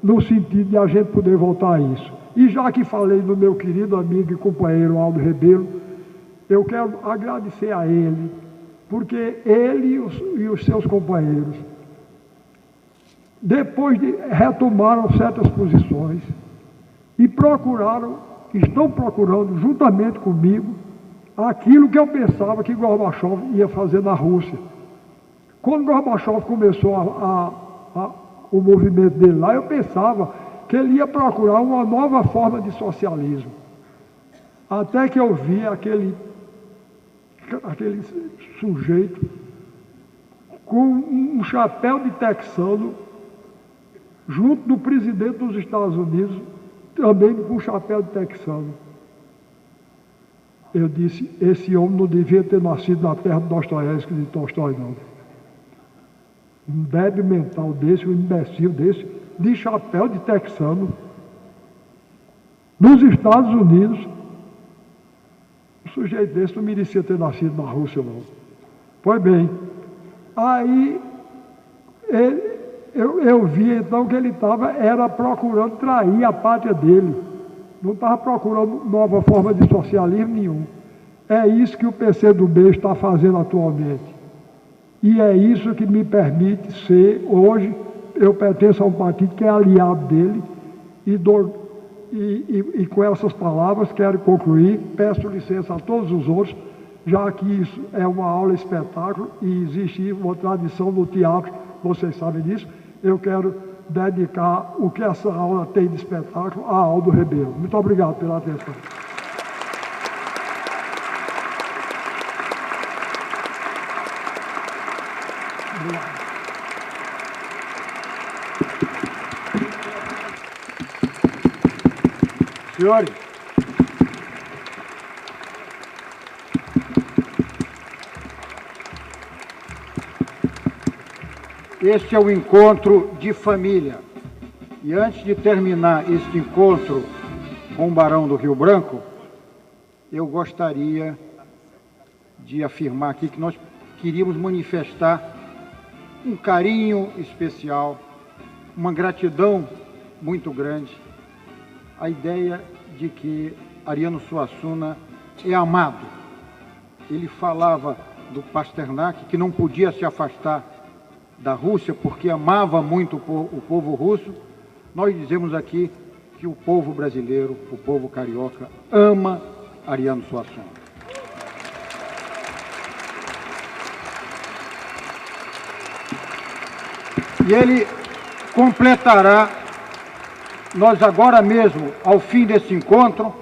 no sentido de a gente poder voltar a isso. E já que falei do meu querido amigo e companheiro Aldo Rebelo, eu quero agradecer a ele, porque ele e os seus companheiros, depois de retomaram certas posições e estão procurando, juntamente comigo, aquilo que eu pensava que Gorbachev ia fazer na Rússia. Quando Gorbachev começou o movimento dele lá, eu pensava que ele ia procurar uma nova forma de socialismo. Até que eu vi aquele sujeito com um chapéu de texano, junto do presidente dos Estados Unidos, também com um chapéu de texano. Eu disse, esse homem não devia ter nascido na terra de Dostoiévski, de Tolstói, não. Um débil mental desse, um imbecil desse, de chapéu de texano, nos Estados Unidos, um sujeito desse não merecia ter nascido na Rússia, não. Pois bem, aí eu vi então que ele era procurando trair a pátria dele. Não estava procurando nova forma de socialismo nenhum. É isso que o PCdoB está fazendo atualmente. E é isso que me permite ser, hoje, eu pertenço a um partido que é aliado dele, e com essas palavras quero concluir, peço licença a todos os outros, já que isso é uma aula espetáculo e existe uma tradição no teatro, vocês sabem disso, eu quero dedicar o que essa aula tem de espetáculo a Aldo Rebelo. Muito obrigado pela atenção. Obrigado. Senhores, este é o encontro de família. E antes de terminar este encontro com o Barão do Rio Branco, eu gostaria de afirmar aqui que nós queríamos manifestar um carinho especial, uma gratidão muito grande, a ideia de que Ariano Suassuna é amado. Ele falava do Pasternak, que não podia se afastar da Rússia porque amava muito o povo russo. Nós dizemos aqui que o povo brasileiro, o povo carioca, ama Ariano Suassuna. E ele completará, nós agora mesmo, ao fim desse encontro,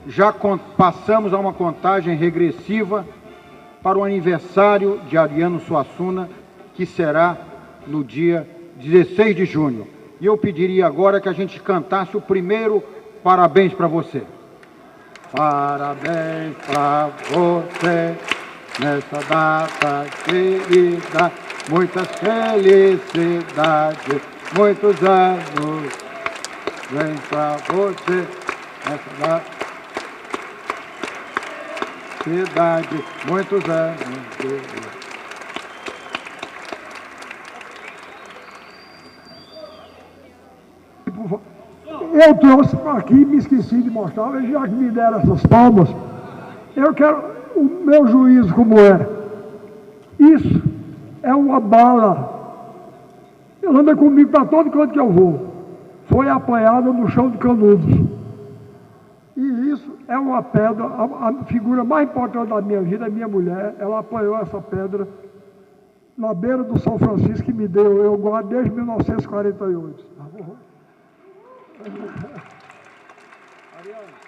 já passamos a uma contagem regressiva para o aniversário de Ariano Suassuna, que será no dia 16 de junho. E eu pediria agora que a gente cantasse o primeiro parabéns para você. Parabéns para você, nessa data querida, muitas felicidades, muitos anos, vem para você, nessa data, felicidade, muitos anos. Eu trouxe para aqui, me esqueci de mostrar, mas já que me deram essas palmas, eu quero o meu juízo como é. Isso é uma bala. Ela anda comigo para todo canto que eu vou. Foi apanhada no chão de Canudos. E isso é uma pedra, a figura mais importante da minha vida, a minha mulher, ela apanhou essa pedra na beira do São Francisco que me deu, eu guardo desde 1948. Ariano.